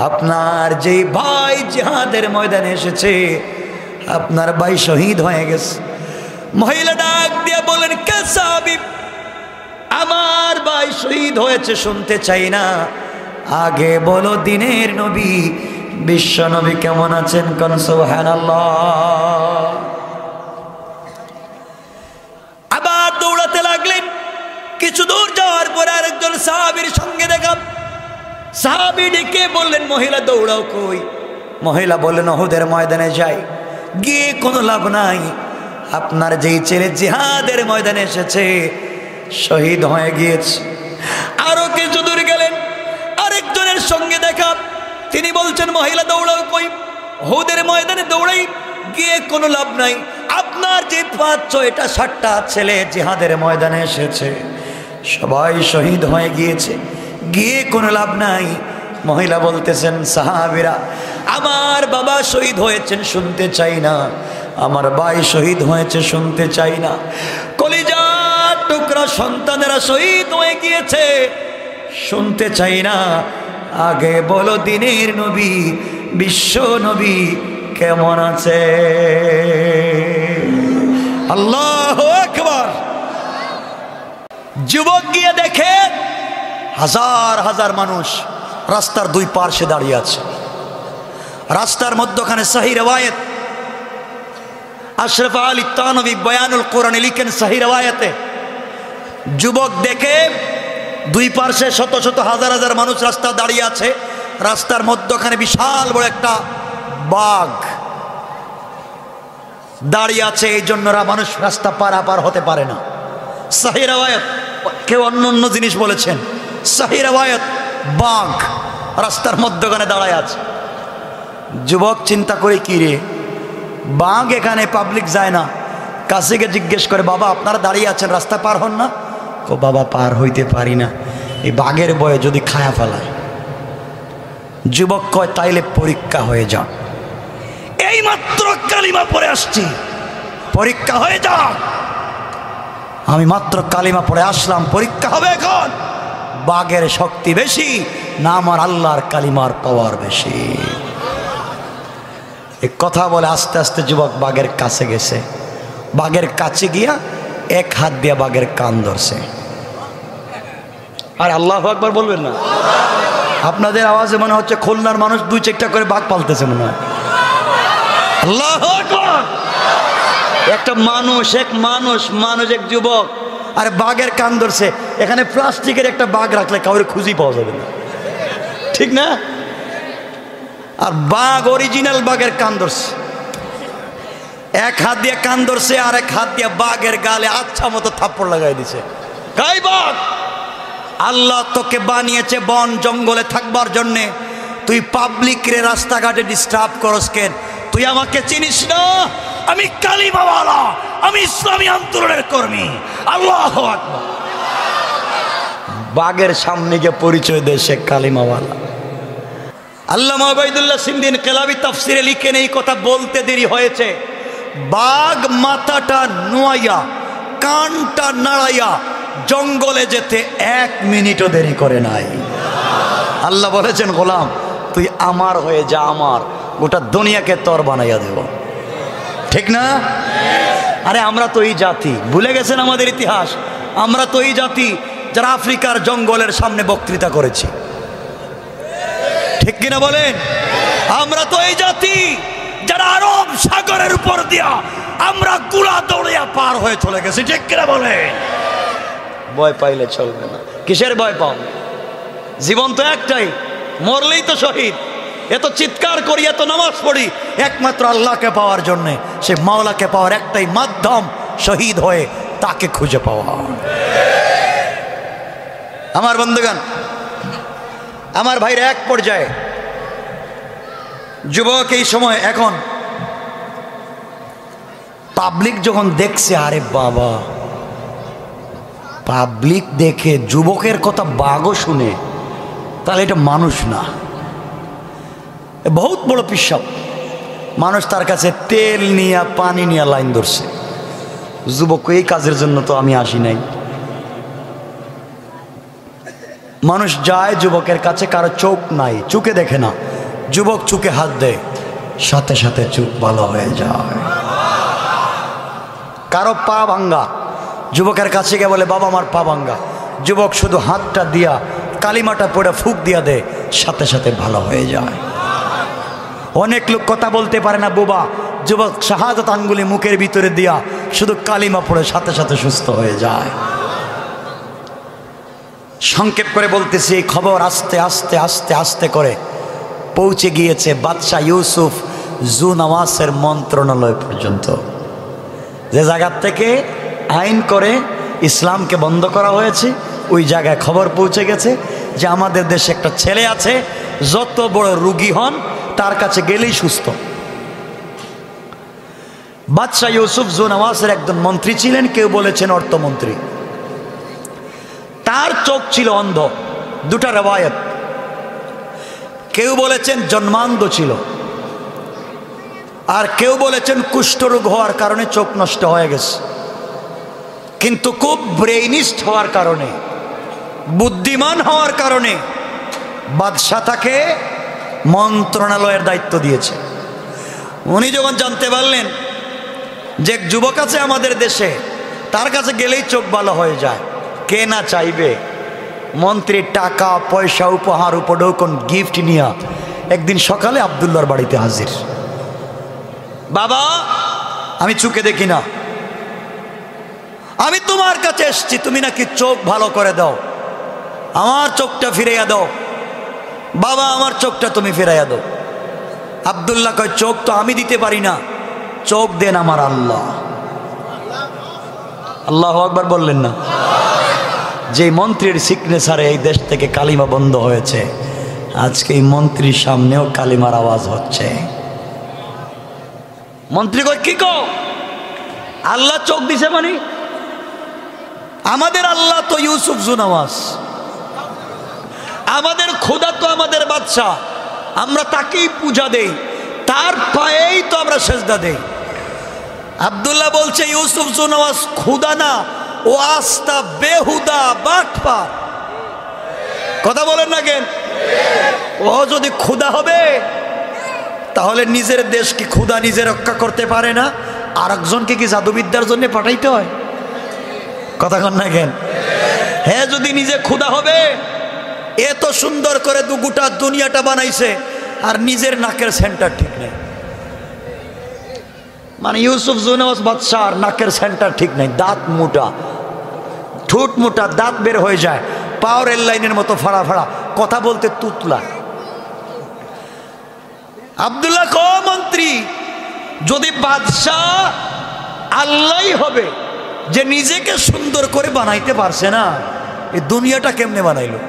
Speaker 2: আপনার যেই ভাই জিহাদের ময়দানে এসেছে, আপনার ভাই শহীদ হয়ে গেছে। মহিলা ডাক দিয়া বলেন, কে সাহাবী? আমার ভাই শহীদ হয়েছে শুনতে চাই না, আগে বলো দিনের নবী বিশ্ব নবী কেমন আছেন। কোন সুবহানাল্লাহ। আবার দৌড়াতে লাগলেন। কিছু দূর যাওয়ার পরে আরেকজন সাহাবীর সঙ্গে দেখা। সাহাবী ডেকে বললেন, মহিলা দৌড়াও কই? মহিলা বললেন, উহুদের ময়দানে যাই, গিয়ে কোনো লাভ নাই, আপনার যেই ছেলে জিহাদের ময়দানে এসেছে শহীদ হয়ে গিয়েছে। আরো কিছু দূর গেলেন, আরেকজনের সঙ্গে দেখা। তিনি বলছেন, মহিলা দৌড়াও কই? উহুদের ময়দানে দৌড়াই, গিয়ে কোনো লাভ নাই, আপনার যে ৫-৬টা ৭টা ছেলে জিহাদের ময়দানে এসেছে সবাই শহীদ হয়ে গিয়েছে, গিয়ে কোনো লাভ নাই। মহিলা বলতেছেন, সাহাবীরা আমার বাবা শহীদ হয়েছেন শুনতে চাই না, আমার ভাই শহীদ হয়েছে শুনতে চাই না, কলিজার টুকরা সন্তানেরা শহীদ হয়ে গিয়েছে শুনতে চাই না, আগে বলো দিনের নবী বিশ্ব নবী কেমন আছে। আল্লাহু আকবার। যুবক গিয়ে দেখে হাজার হাজার মানুষ রাস্তার দুই পার্শ্বে দাঁড়িয়ে আছে। রাস্তার মধ্যখানে সহিহ রিওয়ায়াত, আশরাফ আলী তানভী বয়ানুল কোরআনে লিখেন সহিহ রিওয়ায়াতে, যুবক দেখে দুই পার্শ্বে শত শত হাজার হাজার মানুষ রাস্তা দাঁড়িয়ে আছে। রাস্তার মধ্যখানে বিশাল বড় একটা বাঘ দাঁড়িয়ে আছে, এই জন্য মানুষ রাস্তা পারাপার হতে পারে না। সহিহ রিওয়ায়াত, কেউ অন্য অন্য জিনিস বলেছেন, সহিহ রিওয়ায়াত বাঘ রাস্তার মধ্যখানে দাঁড়ায় আছে। যুবক চিন্তা করে, কি রে বাঘ এখানে, পাবলিক যায় না, কাছে গিয়ে জিজ্ঞেস করে, বাবা আপনারা দাঁড়িয়ে আছেন রাস্তা পার হন না? ও বাবা পার হইতে পারি না, এই বাঘের ভয়ে যদি খায়া ফেলায়। যুবক কয়, তাইলে পরীক্ষা হয়ে যাক, এই মাত্র কালিমা পড়ে আসছি, পরীক্ষা হয়ে যাক, আমি মাত্র কালিমা পড়ে আসলাম, পরীক্ষা হবে এখন। বাঘের শক্তি বেশি না আমার আল্লাহর কালিমার পাওয়ার বেশি? এই কথা বলে আস্তে আস্তে যুবক বাঘের কাছে গেছে। বাঘের কাছে গিয়া এক হাত দিয়া বাঘের কান ধরছে। আর আল্লাহু আকবার বলবেন না? আপনাদের আওয়াজে মনে হচ্ছে খুলনার মানুষ ২-৪টা করে বাঘ পালতেছে মনে হয়। আল্লাহু আকবার। একটা মানুষ, এক যুবক আর বাঘের কান ধরছে। এখানে প্লাস্টিকের একটা বাঘ রাখলে কাউরে খুঁজি পাওয়া যাবে না, ঠিক না? আর বাঘ অরিজিনাল বাঘের কান ধরছে, এক হাত দিয়ে কান ধরছে আর এক হাত দিয়ে বাঘের গালে আচ্ছা মতো থাপ্পড় লাগাই দিছে। গাই বাঘ, আল্লাহ তোকে বানিয়েছে বন জঙ্গলে থাকবার জন্যে, তুই পাবলিক রে রাস্তাঘাটে ডিস্টার্ব করস কেন? তুই আমাকে চিনিস না? আমি কালিমাওয়ালা, আমি ইসলামী আন্দোলনের কর্মী। আল্লাহু আকবার। বাগের সামনে গিয়ে পরিচয় দেয় সে কালিমাওয়ালা। আল্লামা ওবায়দুল্লাহ সিন্দিন কেলাবি তাফসিরে লিখেন, এই কথা বলতে দেরি হয়েছে। বাঘ মাথাটা নোয়াইয়া কানটা নাড়াইয়া জঙ্গলে যেতে 1 মিনিটও দেরি করে নাই। আল্লাহ বলেছেন, গোলাম তুই আমার হয়ে যা, আমার গোটা দুনিয়াকে তোর বানাইয়া দেব। ঠিক না? আরে আমরা তো এই জাতি, ভুলে গেছেন আমাদের ইতিহাস? আমরা তো এই জাতি যারা আফ্রিকার জঙ্গলের সামনে বক্তৃতা করেছি। ঠিক কিনা বলেন? আমরা তো এই জাতি যারা আরব সাগরের উপর দিয়া আমরা গুলা দৌড়িয়া পার হয়ে চলে গেছি। ঠিক কিনা বলেন? ভয় পাইলে চলবে না। কিসের ভয় পাও? জীবন তো একটাই, মরলেই তো শহীদ। এত চিৎকার করি, এত নামাজ পড়ি একমাত্র আল্লাহকে পাওয়ার জন্যে। সে মাওলাকে পাওয়ার একটাই মাধ্যম, শহীদ হয়ে তাকে খুঁজে পাওয়া। আমার বন্ধুগণ, আমার ভাইরা, এক পর্যায়ে যুবক এই সময় এখন পাবলিক যখন দেখছে, আরে বাবা, পাবলিক দেখে যুবকের কথা বাঘও শুনে, তাহলে এটা মানুষ না, বহুত বড় পিসাব। মানুষ তার কাছে তেল নিয়ে পানি নিয়ে লাইন ধরছে। যুবক, এই কাজের জন্য তো আমি আসি নাই। মানুষ যায় যুবকের কাছে, কারো চোখ নাই, চোখে দেখে না। যুবক চোখে হাত দেয়, সাথে সাথে চোখ ভালো হয়ে যায়। কারো পা ভাঙ্গা, যুবকের কাছে গিয়ে বলে, বাবা আমার পা ভাঙ্গা। যুবক শুধু হাতটা দিয়া কালিমাটা পড়ে ফুঁক দিয়া দেয়, সাথে সাথে ভালো হয়ে যায়। অনেক লোক কথা বলতে পারে না বোবা, যুবক শাহাদাত আঙ্গুলি মুখের ভিতরে দিয়া শুধু কালিমা পড়ে সাথে সাথে সুস্থ হয়ে যায়। সংক্ষেপ করে বলতেছি, এই খবর আস্তে আস্তে আস্তে আস্তে করে পৌঁছে গিয়েছে বাদশাহ ইউসুফ জুনাওয়াসের মন্ত্রণালয় পর্যন্ত। যে জায়গার থেকে আইন করে ইসলামকে বন্ধ করা হয়েছে, ওই জায়গায় খবর পৌঁছে গেছে যে আমাদের দেশে একটা ছেলে আছে, যত বড় রুগী হন তার কাছে গেলেই সুস্থ। বাদশাহ ইউসুফ জুনাওয়াসের একজন মন্ত্রী ছিলেন, কেউ বলেছেন অর্থমন্ত্রী। তার চোখ ছিল অন্ধ, দুটা রওয়ায়াত। কেউ বলেছেন জন্মান্ধ ছিল, আর কেউ বলেছেন কুষ্ঠরোগ হওয়ার কারণে চোখ নষ্ট হয়ে গেছে। কিন্তু খুব ব্রেইনিস্ট হওয়ার কারণে, বুদ্ধিমান হওয়ার কারণে বাদশাহ তাকে মন্ত্রণালয়ের দায়িত্ব দিয়েছে। উনি যখন জানতে পারলেন যে যুবক আছে আমাদের দেশে, তার কাছে গেলেই চোখ ভালো হয়ে যায়, কে না চাইবে? মন্ত্রী টাকা পয়সা উপহার উপঢৌকন গিফট নিয়ে একদিন সকালে আব্দুল্লাহর বাড়িতে হাজির। বাবা, আমি চোখে দেখি না, আমি তোমার কাছে এসছি, তুমি নাকি চোখ ভালো করে দাও, আমার চোখটা ফিরাইয়া দাও। বাবা, আমার চোখটা তুমি ফিরাইয়া দাও। আব্দুল্লাহ কয়, চোখ তো আমি দিতে পারি না, চোখ দেন আমার আল্লাহ। আল্লাহু আকবার বললেন না? যে মন্ত্রীর সিগনেচারে এই দেশ থেকে কালিমা বন্ধ হয়েছে, আজকে এই মন্ত্রীর সামনেও কালিমার আওয়াজ হচ্ছে। মন্ত্রী কয়, কি কো? আল্লাহ চোখ দিছে মানে? আমাদের আল্লাহ তো ইউসুফ জুনাওয়াস, আমাদের খোদা তো আমাদের বাদশাহ, আমরা তাকেই পূজা দেই, তার পায়েই তো আমরা সেজদা দেই। আব্দুল্লাহ বলছে, ইউসুফ জুনাওয়াস খোদা না, ও আস্তা বেহুদা বাটপার। কথা বলেন না কেন? ও যদি খোদা হবে তাহলে নিজের দেশ কি খোদা নিজে রক্ষা করতে পারে না? আর একজনকে কি জাদুবিদ্যার জন্য পাঠাইতে হয়? কথা কন না কেন? হ্যাঁ, যদি নিজে খোদা হবে, এত সুন্দর করে গোটা দুনিয়াটা বানাইছে, আর নিজের নাকের সেন্টার ঠিক নেই। মানে ইউসুফ জুনাওয়াস বাদশার নাকের সেন্টার ঠিক নেই, দাঁত মোটা, ঠোঁট মোটা, দাঁত বের হয়ে যায়, পাওয়ার লাইনের মতো ফাড়া ফাড়া, কথা বলতে তুতলা। আব্দুল্লাহ ক মন্ত্রী, যদি বাদশাহ আল্লাহই হবে যে নিজেকে সুন্দর করে বানাইতে পারছে না, এই দুনিয়াটা কেমনে বানাইলো?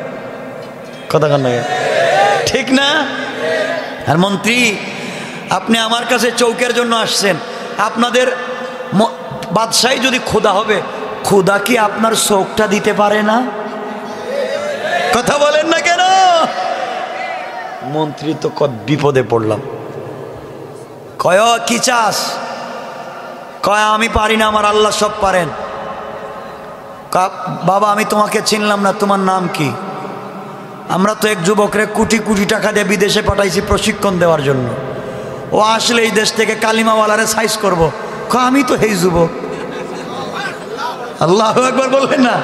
Speaker 2: কথা কন না? ঠিক না? আর মন্ত্রী, আপনি আমার কাছে চৌকের জন্য আসছেন, আপনাদের বাদশাহী যদি খোদা হবে, খোদা কি আপনার চৌকটা দিতে পারে না? কথা বলেন না কেন? মন্ত্রী তো বিপদে পড়লাম। কয় কি চাস? কয় আমি পারি না, আমার আল্লাহ সব পারেন। বাবা আমি তোমাকে চিনলাম না, তোমার নাম কি? আমরা তো এক যুবকরে কোটি কোটি টাকা দিয়ে বিদেশে পাঠাইছি প্রশিক্ষণ দেওয়ার জন্য, ও আসলে এই দেশ থেকে কালিমাওয়ালারে সাইজ করবো। আমি তো এই যুবক। আল্লাহু আকবার বললেন না?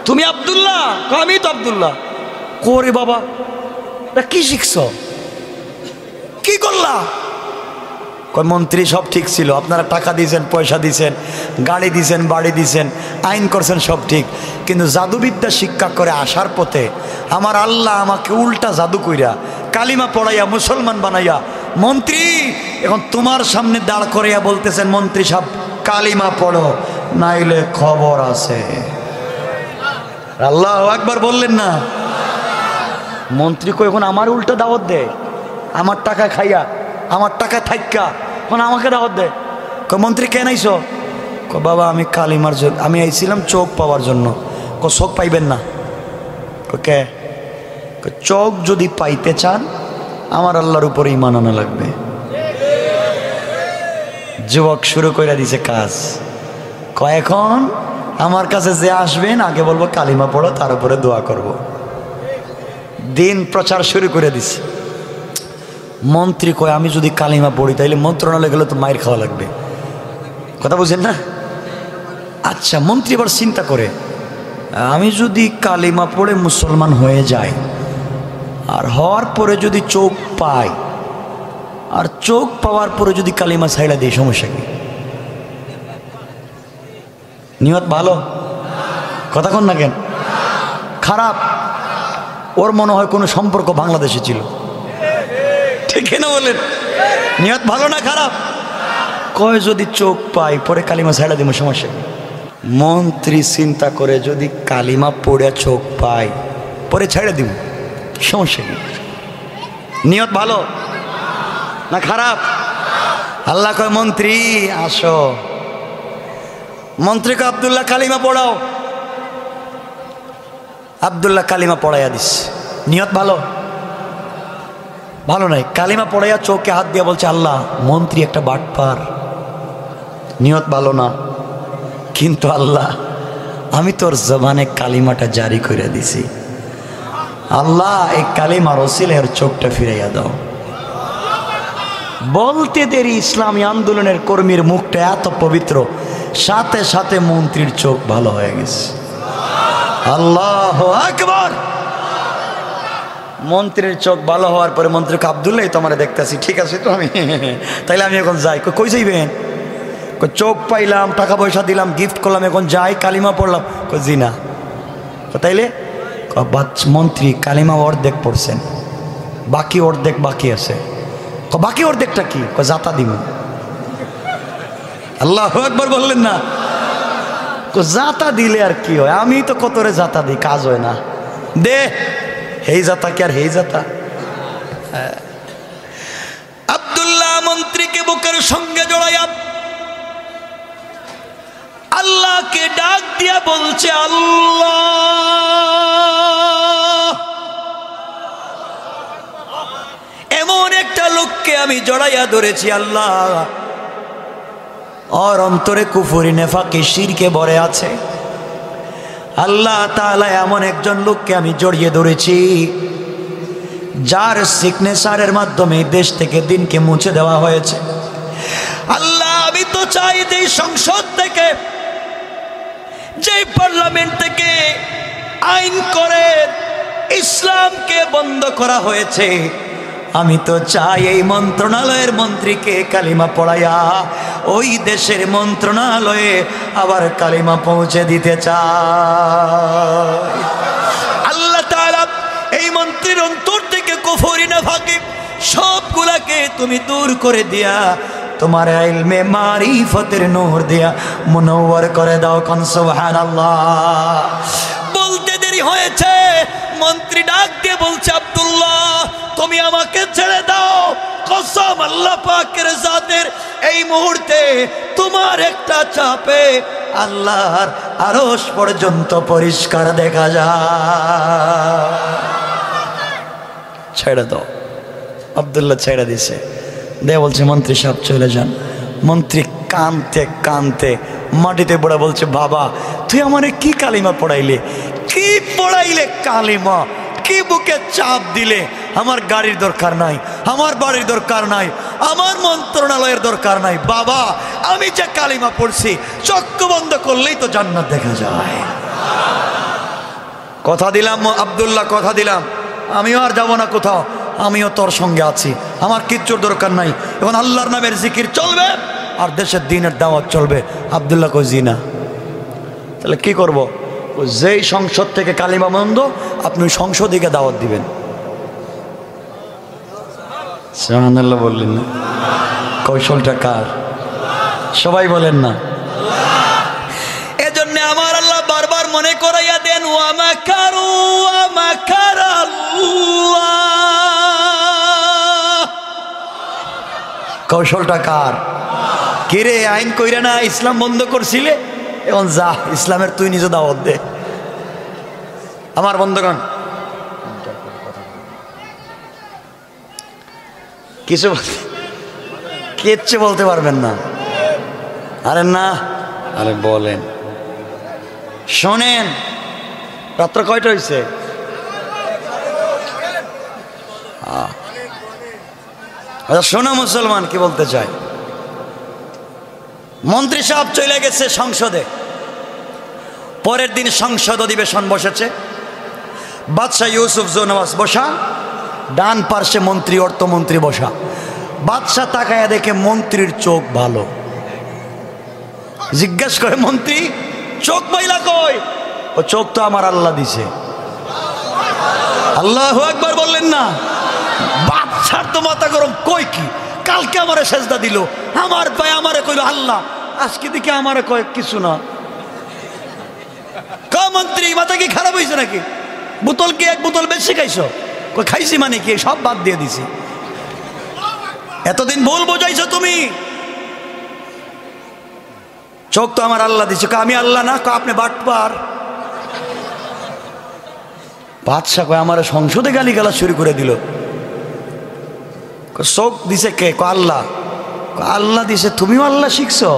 Speaker 2: তুমি আব্দুল্লাহ? আমি তো আব্দুল্লাহ। করে বাবা কি শিখছ, কি করলা? কয় মন্ত্রী সব ঠিক ছিল, আপনারা টাকা দিয়েছেন, পয়সা দিয়েছেন, গাড়ি দিয়েছেন, বাড়ি দিয়েছেন, আইন করছেন, সব ঠিক, কিন্তু জাদুবিদ্যা শিক্ষা করে আসার পথে আমার আল্লাহ আমাকে উল্টা জাদু কইরা কালিমা পড়াইয়া মুসলমান বানাইয়া মন্ত্রী এখন তোমার সামনে দাঁড় করাইয়া বলতেছেন, মন্ত্রী সাহেব কালিমা পড়ো নাইলে খবর আছে। আল্লাহু আকবার বললেন না? মন্ত্রী কই এখন আমার উল্টা দাওয়াত দেয়, আমার টাকা খাইয়া, আমার টাকা থাইকা এখন আমাকে দাওয়াত দেয়। মন্ত্রী কেন আইছো? বাবা আমি কালিমার জন্য, আমি আইছিলাম চোখ পাওয়ার জন্য। চোখ পাইবেন না? কে? চোখ যদি পাইতে চান আমার আল্লাহর উপরে ঈমান আনা লাগবে। যুবক শুরু করে দিছে কাজ। এখন আমার কাছে যে আসবেন আগে বলবো কালিমা পড়ো, তার উপরে দোয়া করব। দিন প্রচার শুরু করে দিছে। মন্ত্রী কয় আমি যদি কালিমা পড়ি তাইলে মন্ত্রণালয় গেলে তো মাইর খাওয়া লাগবে। কথা বুঝেন না? আচ্ছা, মন্ত্রী এবার চিন্তা করে, আমি যদি কালিমা পড়ে মুসলমান হয়ে যাই আর হওয়ার পরে যদি চোখ পাই, আর চোখ পাওয়ার পরে যদি কালিমা ছাইড়া দিই, সমস্যা কি? নিয়ত ভালো? কথা কন না কেন? খারাপ? ওর মনে হয় কোনো সম্পর্ক বাংলাদেশে ছিল, ঠিক না বলেন? নিয়ত ভালো না খারাপ? কয় যদি চোখ পাই পরে কালিমা ছাইড়া দিব, সমস্যা কি? মন্ত্রী চিন্তা করে যদি কালিমা পড়ে চোখ পাই পরে ছেড়ে দিব, সমস্যা কি? নিয়ত ভালো না খারাপ? আল্লাহ কয় মন্ত্রী আসো। মন্ত্রীকে আব্দুল্লাহ কালিমা পড়াও। আব্দুল্লাহ কালিমা পড়াইয়া দিস। নিয়ত ভালো? ভালো নাই। কালিমা পড়াইয়া চোখে হাত দিয়া বলছে আল্লাহ মন্ত্রী একটা বাটপার, নিয়ত ভালো না, কিন্তু আল্লাহ আমি তোর জবানে কালিমাটা জারি করে দিছি, আল্লাহ এই কালিমার ওসিলায় এর চোখটা ফিরাইয়া দাও। বলতে দেরি ইসলামী আন্দোলনের কর্মীর মুখটা এত পবিত্র, সাথে সাথে মন্ত্রীর চোখ ভালো হয়ে গেছে। আল্লাহু আকবার। মন্ত্রীর চোখ ভালো হওয়ার পরে মন্ত্রীকে আব্দুল্লাহ তোমার দেখতেছি, ঠিক আছে তো আমি তাইলে আমি এখন যাই। কই যাইবেন? চোখ পাইলাম, টাকা পয়সা দিলাম, গিফট করলাম, এখন যাই, কালিমা পড়লাম। জি না। তাইলে মন্ত্রী কালিমা অর্ধেক পড়ছেন, বাকি অর্ধেক বাকি আছে। বাকি অর্ধেকটা কি? জাতা দিব। আল্লাহু আকবার বললেন না? জাতা দিলে আর কি হয়? আমি তো কতরে জাতা দিই, কাজ হয় না। দে হেই জাতা কি আর হেই জাতা? আব্দুল্লাহ মন্ত্রীকে বুকের সঙ্গে জড়াইয়া আল্লাহকে ডাক দিয়া বলছে, আল্লাহ এমন একটা লোককে আমি জড়াইয়া ধরেছি, আল্লাহ ওর অন্তরে কুফরি নেফাকে শিরকে ভরে আছে। আল্লাহ তাআলা এমন একজন লোককে আমি জড়িয়ে ধরেছি যার সিগনেচারের মাধ্যমে দেশ থেকে দিনকে মুছে দেওয়া হয়েছে। আল্লাহ আমি তো চাই যে সংসদ থেকে, যে পার্লামেন্ট থেকে আইন করে ইসলামকে বন্ধ করা হয়েছে, আমি তো চাই এই মন্ত্রণালয়ের মন্ত্রীকে কালিমা পড়াইয়া ওই দেশের মন্ত্রণালয়ে আবার কালিমা পৌঁছে দিতে চাই। আল্লাহ তাআলা এই মন্ত্রীর অন্তর থেকে কুফরি নাফাকি সবগুলাকে তুমি দূর করে দিয়া তোমার ইলমে মারিফতের নূর দিয়া মুনওয়ার করে দাও। কোন সুবহানাল্লাহ। বলতে দেরি হয়েছে, মন্ত্রী ডাক দিয়ে বলছে, আব্দুল্লাহ তুমি আমাকে ছেড়ে দাও, কসম আল্লাহ পাকের জাতের, এই মুহূর্তে তোমার একটা চাপে আল্লাহর আরশ পর্যন্ত পরিষ্কার দেখা যায়। ছেড়ে দাও। আব্দুল্লাহ ছেড়ে দিছে, দে বলছে মন্ত্রী সাহেব চলে যান। মন্ত্রী কানতে কানতে মাটিতে পড়ে বলছে, বাবা তুই আমারে কি কালিমা পড়াইলে, কি পড়াইলে কালিমা, কি বুকে চাপ দিলে। আমার গাড়ির দরকার নাই, আমার বাড়ির দরকার নাই, আমার মন্ত্রণালয়ের দরকার নাই, বাবা আমি যে কালিমা পড়ছি চক্ষু বন্ধ করলেই তো জান্নাত দেখা যায়। কথা দিলাম আব্দুল্লাহ, কথা দিলাম আমিও আর যাব না কোথাও, আমিও তোর সঙ্গে আছি, আমার কিচ্ছুর দরকার নাই। এখন আল্লাহর নামের জিকির চলবে আর দেশের দিনের দাওয়াত চলবে। আব্দুল্লাহ কই জি না। তাহলে কি করব? যেই সংসদ থেকে কালিমা বন্ধ, আপনি সংসদীকে দাওয়াত দিবেন। সুবহানাল্লাহ বললেন না? কৌশলটা কার? সবাই বলেন না? এজন্য আমার আল্লাহ বারবার মনে করাইয়া দেন, ওয়া মাকারু ওয়া মাকারাল্লাহ। কৌশলটা কার? কিরে আইন কইরা না ইসলাম বন্ধ করছিলে, এখন যা ইসলামের তুই নিজে দাওয়াত দে। আমার বন্ধুগণ, কিছু কিচ্ছু বলতে পারবেন না? আরে না, আরে বলেন। শোনেন, রাত্র কয়টা হয়েছে? আচ্ছা শোনো মুসলমান, কি বলতে চাই। মন্ত্রী সাহেব চলে গেছে সংসদে। পরের দিন সংসদ অধিবেশন বসেছে। বাদশাহ ইউসুফ জোনওয়াজ বসা, ডান পার্শ্বে মন্ত্রী অর্থমন্ত্রী বসা। বাদশাহ তাকায়া দেখে মন্ত্রীর চোখ ভালো। জিজ্ঞেস করে, মন্ত্রী চোখ পাইলা কই? ও চোখ তো আমার আল্লাহ দিছে। আল্লাহু আকবার বললেন না? বাদশার তো মাথা গরম, কই কি কালকে আমারে সেজদা দিল, আমার পায়ে আমারে কইল আল্লাহ, আজকে দিকে আমারে কয় কিছু না। মন্ত্রী মাথা কি খারাপ হয়েছে নাকি? বোতল কি এক বোতল বেশি খাইছো? কই খাইছি মানে কি, সব বাদ দিয়ে দিছি। এতদিন ভুল বোঝাইছো তুমি। চোখ তো আমার আল্লাহ দিছে। আমি আল্লাহ না? আপনি বাটপার। বাদশাহ কয় আমার সংসদে গালি গালা শুরু করে দিল। চোখ দিছে কে? আল্লাহ। আল্লাহ দিছে, তুমিও আল্লাহ শিখছো?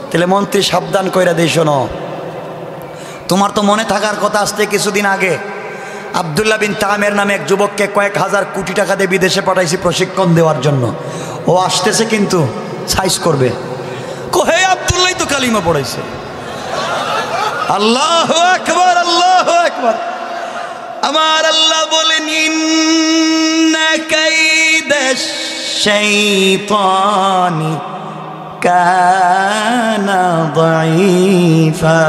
Speaker 2: তাহলে মন্ত্রী সাবধান কইরা দিই, শোনো, তোমার তো মনে থাকার কথা, আসতে কিছুদিন আগে আব্দুল্লাহ বিন তামের নামে এক যুবককে কয়েক হাজার কোটি টাকা দিয়ে বিদেশে পাঠাইছি প্রশিক্ষণ দেওয়ার জন্য। ও আসতেছে কিন্তু সাইজ করবে। হে আব্দুল্লাহ তো কালিমা পড়াইছে। আল্লাহু আকবার, আল্লাহু আকবার। আমার আল্লাহ বলেন, ইন্না কাইদাশ শাইতানি কানা দাঈফা।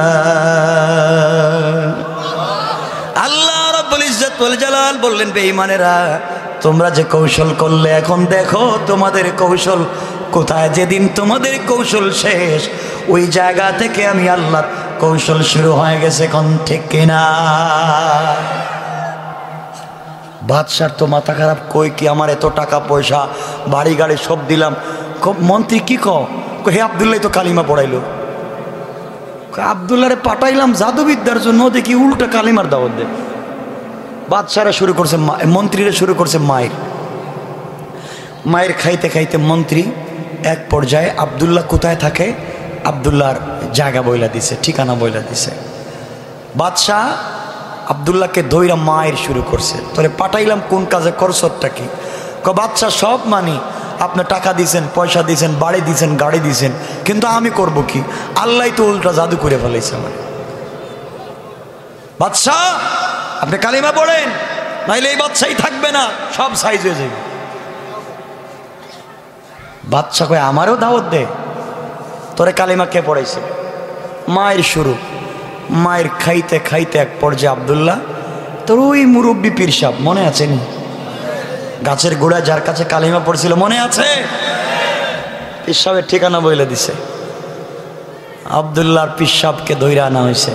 Speaker 2: আল্লাহ রাব্বুল ইজ্জত ওয়াল জালাল বললেন, বেঈমানেরা তোমরা যে কৌশল করলে, এখন দেখো তোমাদের কৌশল কোথায়। যেদিন তোমাদের কৌশল শেষ, ওই জায়গা থেকে আমি আল্লাহর কৌশল শুরু হয়ে গেছে। কোন ঠিক কিনা? বাদশার তো মাথা খারাপ, কই কি আমার এত টাকা পয়সা বাড়ি গাড়ি সব দিলাম। মন্ত্রী কি কো? হে আব্দুল্লাহ তো কালিমা পড়াইলো। আব্দুল্লাহরে পাঠাইলাম জাদুবিদ্যার জন্য, দেখি উল্টা কালিমার দাওয়াত দে। বাদশারা শুরু করছে, মন্ত্রীরা শুরু করছে মায়ের খাইতে খাইতে মন্ত্রী এক পর্যায়ে আব্দুল্লাহ কোথায় থাকে আব্দুল্লাহর জায়গা বইলা দিছে, ঠিকানা বইলা দিছে। বাদশাহ আব্দুল্লাহকে দইরা মায়ের শুরু করছে, তোরে পাঠাইলাম কোন কাজে, করছটা কি? বাদশাহ সব মানি, আপনি টাকা দিয়েছেন, পয়সা দিয়েছেন, বাড়ি দিয়েছেন, গাড়ি দিয়েছেন, কিন্তু আমি করব কি? আল্লাহ তো উল্টা জাদু করে ফেলাইছে আমার। বাদশাহ আপনি কালিমা পড়েন, নাইলে এই বাদশাহী থাকবে না, সব সাইজ হয়ে যাবে। বাদশাহ কয় আমারও দাওয়াত দে। তোরে কালিমা কে পড়াইছে? মায়ের শুরু। মায়ের খাইতে খাইতে এক পর্যায়ে আব্দুল্লাহ, তোর ওই মুরব্বী পীর সাহেব মনে আছে নি? গাছের গোড়ায় যার কাছে কালিমা পড়ছিল, মনে আছে? পীর সাহেবের ঠিকানা বইলে দিছে। আব্দুল্লাহর পীর সাহেবকে ধইরা আনা হয়েছে।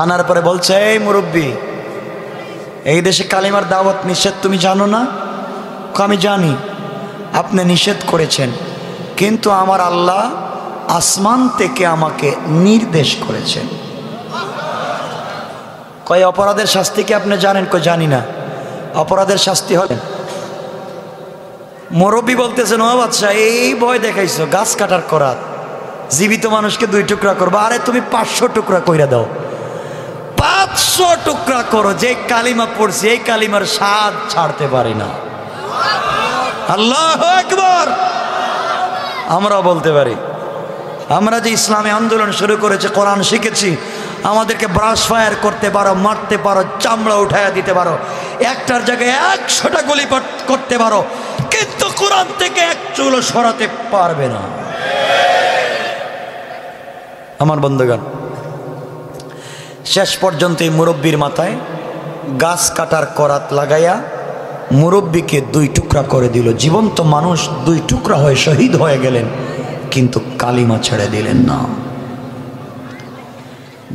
Speaker 2: আনার পরে বলছে, এই মুরব্বী, এই দেশে কালিমার দাওয়াত নিষেধ, তুমি জানো না? আমি জানি, আপনি নিষেধ করেছেন, কিন্তু আমার আল্লাহ আসমান থেকে আমাকে নির্দেশ করেছেন। কয় অপরাধের শাস্তি কি আপনি জানেন? কয় জানি না। অপরাধের শাস্তি হলেন মুরব্বী বলতেছেন, ও বাদশা এই ভয় দেখাইছো, গাছ কাটার করাত, জীবিত মানুষকে 2 টুকরা করবো। আরে তুমি 500 টুকরা কইরা দাও, 500 টুকরা করো। যে কালিমা পড়ছি এই কালিমার স্বাদ ছাড়তে পারি না। আল্লাহু আকবার। আমরা বলতে পারি, আমরা যে ইসলামী আন্দোলন শুরু করেছে, কোরআন শিখেছি, আমাদেরকে ব্রাশ ফায়ার করতে পারো, মারতে পারো, চামড়া উঠাইয়া দিতে পারো, একটার জায়গায় 100টা গুলি করতে পারো, কিন্তু কোরআন থেকে এক চুলও সরাতে পারবে না। আমার বন্ধুগণ, শেষ পর্যন্ত এই মুরব্বীর মাথায় গাছ কাটার করাত লাগাইয়া মুরব্বীকে 2 টুকরা করে দিল। জীবন্ত মানুষ 2 টুকরা হয়ে শহীদ হয়ে গেলেন, কিন্তু কালিমা ছেড়ে দিলেন না।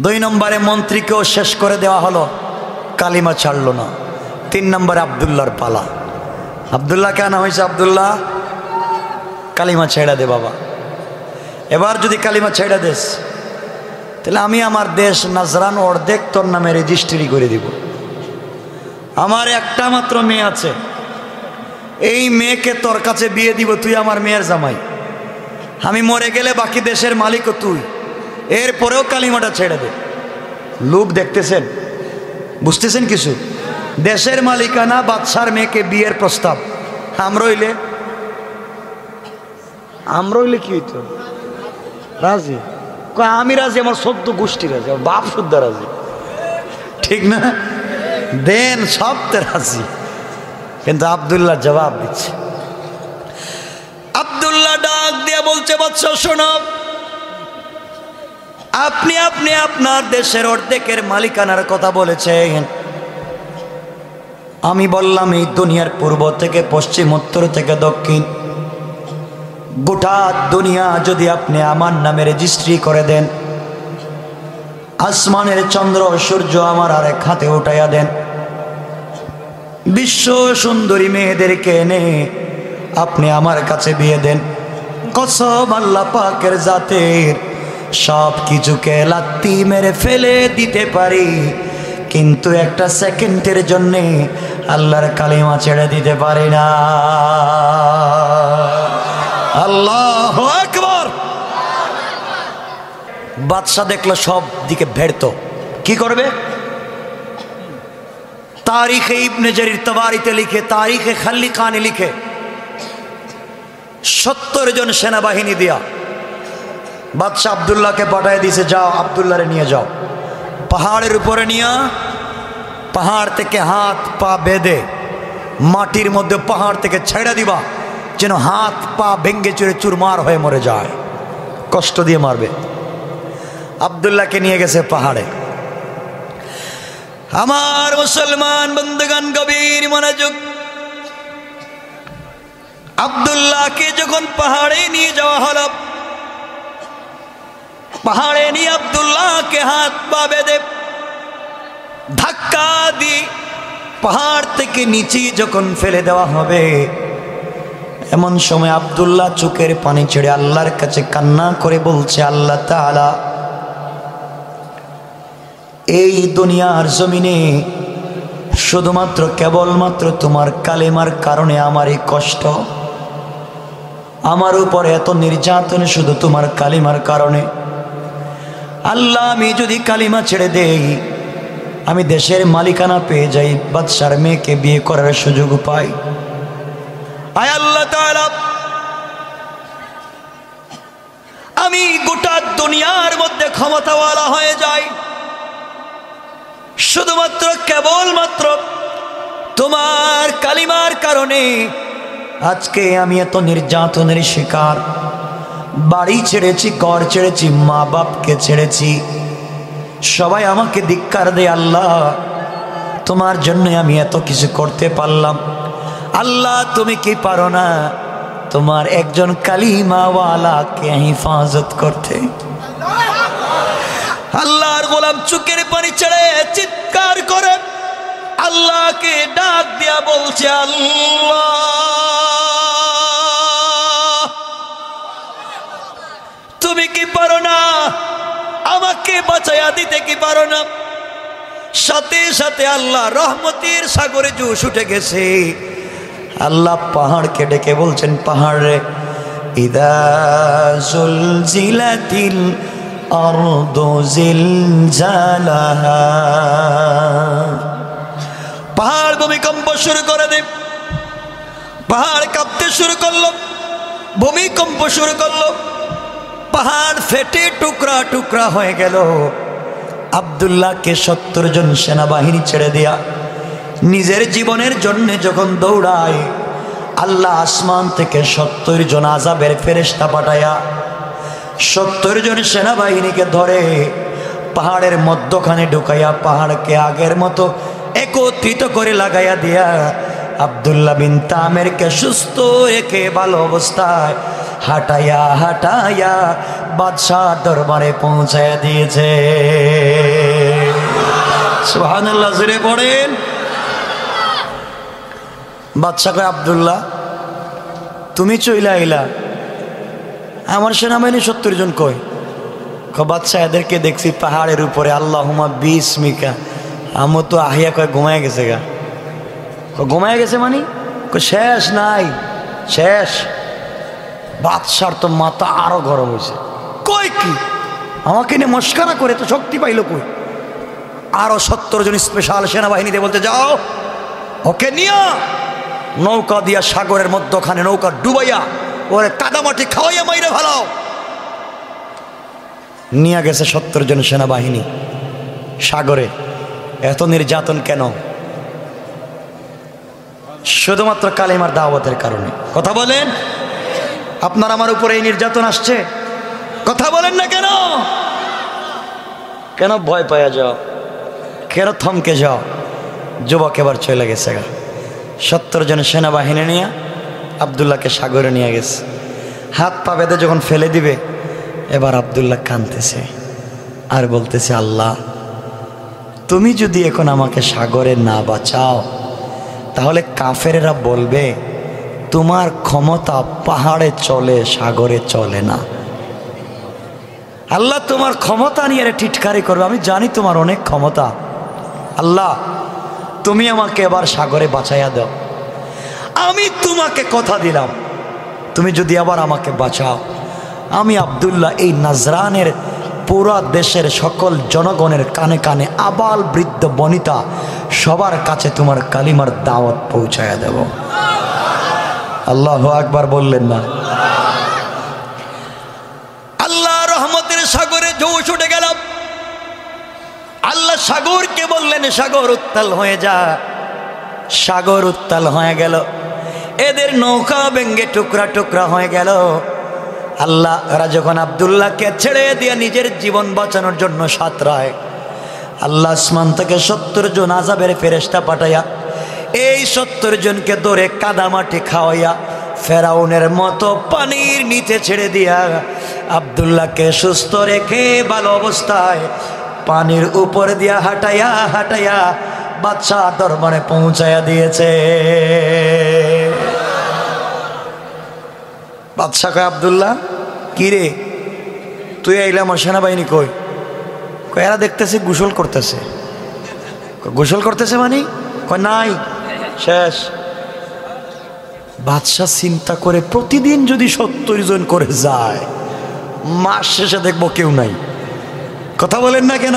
Speaker 2: 2 নম্বরে মন্ত্রীকেও শেষ করে দেওয়া হলো, কালিমা ছাড়ল না। 3 নম্বরে আব্দুল্লাহর পালা। আব্দুল্লাহ কেন হয়েছে? আব্দুল্লাহ কালিমা ছেড়ে দে বাবা, এবার যদি কালিমা ছেড়ে দেস তাহলে আমি আমার দেশ নাজরান অর্ধেক তোর নামে রেজিস্ট্রি করে দিব। আমার একটা মাত্র মেয়ে আছে, এই মেয়েকে তোর কাছে বিয়ে দিব, তুই আমার মেয়ের জামাই। আমি মরে গেলে বাকি দেশের মালিকও তুই, এরপরেও কালিমাটা ছেড়ে দে। লোক দেখতেছেন, বুঝতেছেন কিছু? দেশের মালিকানা, বাদশার মেয়েকে বিয়ের প্রস্তাব। আমরা হইলে কি হইতো? রাজি? আমি রাজি, আমার 14 গোষ্ঠী রাজি, আমার বাপ শুদ্ধ রাজি, ঠিক না? দেন সবতে রাজি। কিন্তু আব্দুল্লাহ জবাব দিচ্ছে। আব্দুল্লাহ ডাক দিয়ে বলছে, বাদশা শোনো, আপনি আপনার দেশের অর্ধেকের মালিকানার কথা বলেছেন। আমি বললাম এই দুনিয়ার পূর্ব থেকে পশ্চিম, উত্তর থেকে দক্ষিণ, গোটা দুনিয়া যদি আপনি আমার নামে রেজিস্ট্রি করে দেন, আসমানের চন্দ্র সূর্য আমার আরেক হাতে উঠাইয়া দেন, বিশ্ব সুন্দরী মেয়েদেরকে এনে আপনি আমার কাছে বিয়ে দেন, কসম আল্লাহ পাকের জাতের, সব কিছুকে লাত্তি মেরে ফেলে দিতে পারি, কিন্তু একটা সেকেন্ডের জন্যে আল্লাহর কালিমা ছেড়ে দিতে পারি না। আল্লাহু আকবার। বাদশা দেখলো সব দিকে ব্যর্থ, কি করবে? তারিখে ইবনে জারির তাবারিতে লিখে, তারিখে খালিকানে লিখে, 70 জন সেনাবাহিনী দিয়া বাদশা আব্দুল্লাহকে পাঠিয়ে দিয়েছে, যাও আব্দুল্লাহরে নিয়ে যাও, পাহাড়ের উপরে নিয়ে, পাহাড় থেকে হাত পা বেঁধে মাটির মধ্যে পাহাড় থেকে ছেড়ে দিবা, যেন হাত পা ভেঙ্গে চুরে চুরমার হয়ে মরে যায়, কষ্ট দিয়ে মারবে। আব্দুল্লাহকে নিয়ে গেছে পাহাড়ে। আমার মুসলমান বন্ধুগণ, গভীর মনোযোগ। আব্দুল্লাহকে যখন পাহাড়ে নিয়ে যাওয়া হলো, পাহাড়ে নিয়ে আব্দুল্লাহকে হাত পা বেঁধে ধাক্কা দিয়ে পাহাড় থেকে নিচে যখন ফেলে দেওয়া হবে, এমন সময় আব্দুল্লাহ চোখের পানি ছেড়ে আল্লাহর কাছে কান্না করে বলছে, আল্লাহ তাআলা, এই দুনিয়ার জমিনে শুধুমাত্র কেবলমাত্র তোমার কালেমার কারণে আমার এই কষ্ট, আমার উপর এত নির্যাতন শুধু তোমার কালিমার কারণে। আল্লাহ, আমি যদি কালিমা ছেড়ে দেই, আমি দেশের মালিকানা পেয়ে যাই, বাদশার মেয়েকে বিয়ে করার সুযোগ পাই। আয় আল্লাহ তাআলা, আমি গোটা দুনিয়ার মধ্যে ক্ষমতাওয়ালা হয়ে যাই, শুধুমাত্র কেবলমাত্র তোমার কালিমার কারণে। আজকে আমি এত নির্যাতনের শিকার, বাড়ি ছেড়েছি, ঘর ছেড়েছি, মা বাপকে ছেড়েছি, সবাই আমাকে ধিক্কার দেয়। আল্লাহ, তোমার জন্য আমি এত কিছু করতে পারলাম, আল্লাহ তুমি কি পারো না তোমার একজন কালিমাওয়ালাকে হিফাজত করতে? আল্লাহর গোলাম চোখের পানি ছেড়ে চিৎকার করে আল্লাহকে ডাক দিয়া বলছে, আল্লাহ তুমি কি পারো না? আমাকে বাঁচাইয়া দিতে কি পারো না? সাথে সাথে আল্লাহ রহমতের সাগরে জোশ উঠে গেছে। আল্লাহ পাহাড়কে ডেকে বলছেন, পাহাড় রে, ইদা জুলজিলাতিল আরদু জিলজালাহা, পাহাড় ভূমিকম্প শুরু করে দে। পাহাড় কাঁপতে শুরু করলো, ভূমিকম্প শুরু করলো, পাহাড় ফেটে টুকরা টুকরা হয়ে গেল। আব্দুল্লাহকে 70 জন সেনাবাহিনী ছেড়ে দেয়া নিজের জীবনের জন্য যখন দৌড়ায়, আল্লাহ আসমান থেকে 70 জন আযাবের ফেরেশতা পাঠায়া 70 জন সেনাবাহিনীকে ধরে পাহাড়ের মধ্যখানে ঢুকাইয়া পাহাড়কে আগের মতো একত্রিত করে লাগাইয়া দিয়া আব্দুল্লাহ বিন তামেরকে সুস্থ রেখে ভালো অবস্থায় হাঁটাইয়া হাঁটাইয়া বাদশাহ দরবারে পৌঁছাইয়া দিয়েছে। সুবহানাল্লাহ, জোরে পড়েন। বাদশাহ কয়, আব্দুল্লাহ তুমি চইলা আইলা, আমার সেনাবাহিনী 70 জন কই? বাদশাহ এদেরকে দেখছি পাহাড়ের উপরে, আল্লাহুম্মা বিসমিকা। আমো তো আহিয়া কয় ঘুমায় গেছে গা। ঘুমায় গেছে মানে শেষ নাই, শেষ। বাদশার তো মাথা আরো গরম হয়েছে, কই কি আমাকে নিয়ে মস্কারা করে তো শক্তি পাইল কই? আরো 70 জন স্পেশাল সেনাবাহিনীতে বলতে, যাও ওকে নিয়া নৌকা দিয়া সাগরের মধ্যখানে নৌকা ডুবাইয়া ওরে কাদামাটি খাওয়াইয়া মাইরে ভালাও। নিয়ে গেছে 70 জন সেনাবাহিনী সাগরে। এত নির্যাতন কেন? শুধুমাত্র কালিমার দাওয়াতের কারণে। কথা বলেন, আপনার আমার উপরে এই নির্যাতন আসছে, কথা বলেন না কেন? কেন ভয় পাইয়া যাও? কেন থমকে যাও? যুবক এবার চলে গেছে গা। 70 জন সেনাবাহিনী নিয়ে আব্দুল্লাহকে সাগরে নিয়ে গেছে। হাত পা বেঁধে যখন ফেলে দিবে, এবার আব্দুল্লাহ কাঁদতেছে আর বলতেছে, আল্লাহ তুমি যদি এখন আমাকে সাগরে না বাঁচাও, তাহলে কাফেরেরা বলবে তোমার ক্ষমতা পাহাড়ে চলে, সাগরে চলে না। আল্লাহ তোমার ক্ষমতা নিয়ে টিটকারি করবে। আমি জানি তোমার অনেক ক্ষমতা। আল্লাহ তুমি আমাকে এবার সাগরে বাঁচাইয়া দাও। আমি তোমাকে কথা দিলাম, তুমি যদি আবার আমাকে বাঁচাও, আমি আব্দুল্লাহ এই নাজরানের পুরা দেশের সকল জনগণের কানে কানে আবাল বৃদ্ধ বনিতা সবার কাছে তোমার কালিমার দাওয়াত পৌঁছায়া দেব। আল্লাহু আকবার বললেন না? আল্লাহ রহমতের সাগরে জোশ উঠে গেল। আল্লাহ সাগরকে বললেন, সাগর উত্তাল হয়ে যা। সাগর উত্তাল হয়ে গেল, এদের নৌকা ভেঙ্গে টুকরা টুকরা হয়ে গেল। আল্লাহ যখন আব্দুল্লাহকে ছেড়ে দিয়ে নিজের জীবন বাঁচানোর জন্য সাঁতরায়, আল্লাহ আসমান থেকে 70 জন আযাবের ফেরেশতা পাঠাইয়া এই 70 জনকে ধরে কাদামাটি খাওয়াইয়া ফেরাউনের মতো পানির নিচে ছেড়ে দিয়া আব্দুল্লাহকে সুস্থ রেখে ভালো অবস্থায় পানির উপর দিয়া হাঁটাইয়া হাঁটাইয়া বাদশাহ দরবারে পৌঁছাইয়া দিয়েছে। বাদশাহ কয়, আব্দুল্লাহ কি রে, তুই আইলাম আমার সেনাবাহিনী কই? এরা দেখতেছে গোসল করতেছে। গোসল করতেছে মানে? কয় নাই, শেষ। বাদশাহ চিন্তা করে, প্রতিদিন যদি 70 জন করে যায়, মাস শেষে দেখবো কেউ নাই। কথা বলেন না কেন?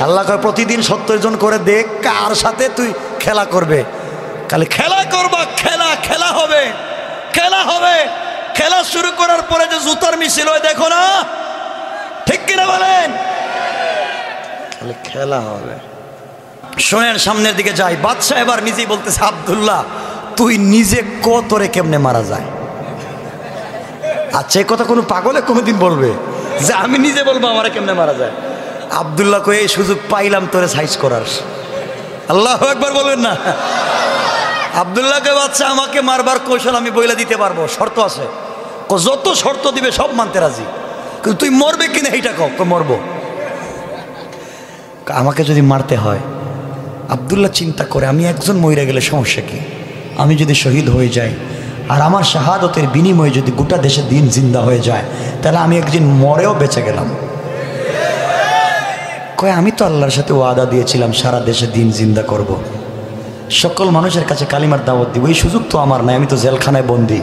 Speaker 2: আল্লাহ কয় প্রতিদিন 70 জন করে দেখ, কার সাথে তুই খেলা করবে। খালি খেলা করবা, খেলা খেলা হবে, খেলা হবে। খেলা শুরু করার পরে যে জুতার মিছিল হয় দেখো না, ঠিক কিনা বলেন? খালি খেলা হবে। শোনেন, সামনের দিকে যাই। বাদশাহ এবার নিজেই বলতেছে, আব্দুল্লাহ তুই নিজে কতরে কেমনে মারা যায়? আচ্ছা, এই কথা কোনো পাগলে কোনোদিন বলবে যে আমি নিজে বলবো আমারে কেমনে মারা যায়? আব্দুল্লাহ কই, এই সুযোগ পাইলাম তোরে সাইজ করার। আল্লাহু আকবার বলবেন না? আব্দুল্লাহকে, বাচ্চা আমাকে মারবার কৌশল আমি বইলা দিতে পারবো, শর্ত আছে। যত শর্ত দিবে সব মানতে রাজি, কিন্তু তুই মরবে কিনা এইটা কও। মরবো। আমাকে যদি মারতে হয় আব্দুল্লাহ চিন্তা করে, আমি একজন মরে গেলে সমস্যা কি? আমি যদি শহীদ হয়ে যাই আর আমার শাহাদতের বিনিময়ে যদি গোটা দেশে দিন জিন্দা হয়ে যায়, তাহলে আমি একদিন মরেও বেঁচে গেলাম। কয়, আমি তো আল্লাহর সাথে ওয়াদা দিয়েছিলাম সারা দেশে দিন জিন্দা করব, সকল মানুষের কাছে কালিমার দাওয়াত দিব, এই সুযোগ তো আমার নাই, আমি তো জেলখানায় বন্দি,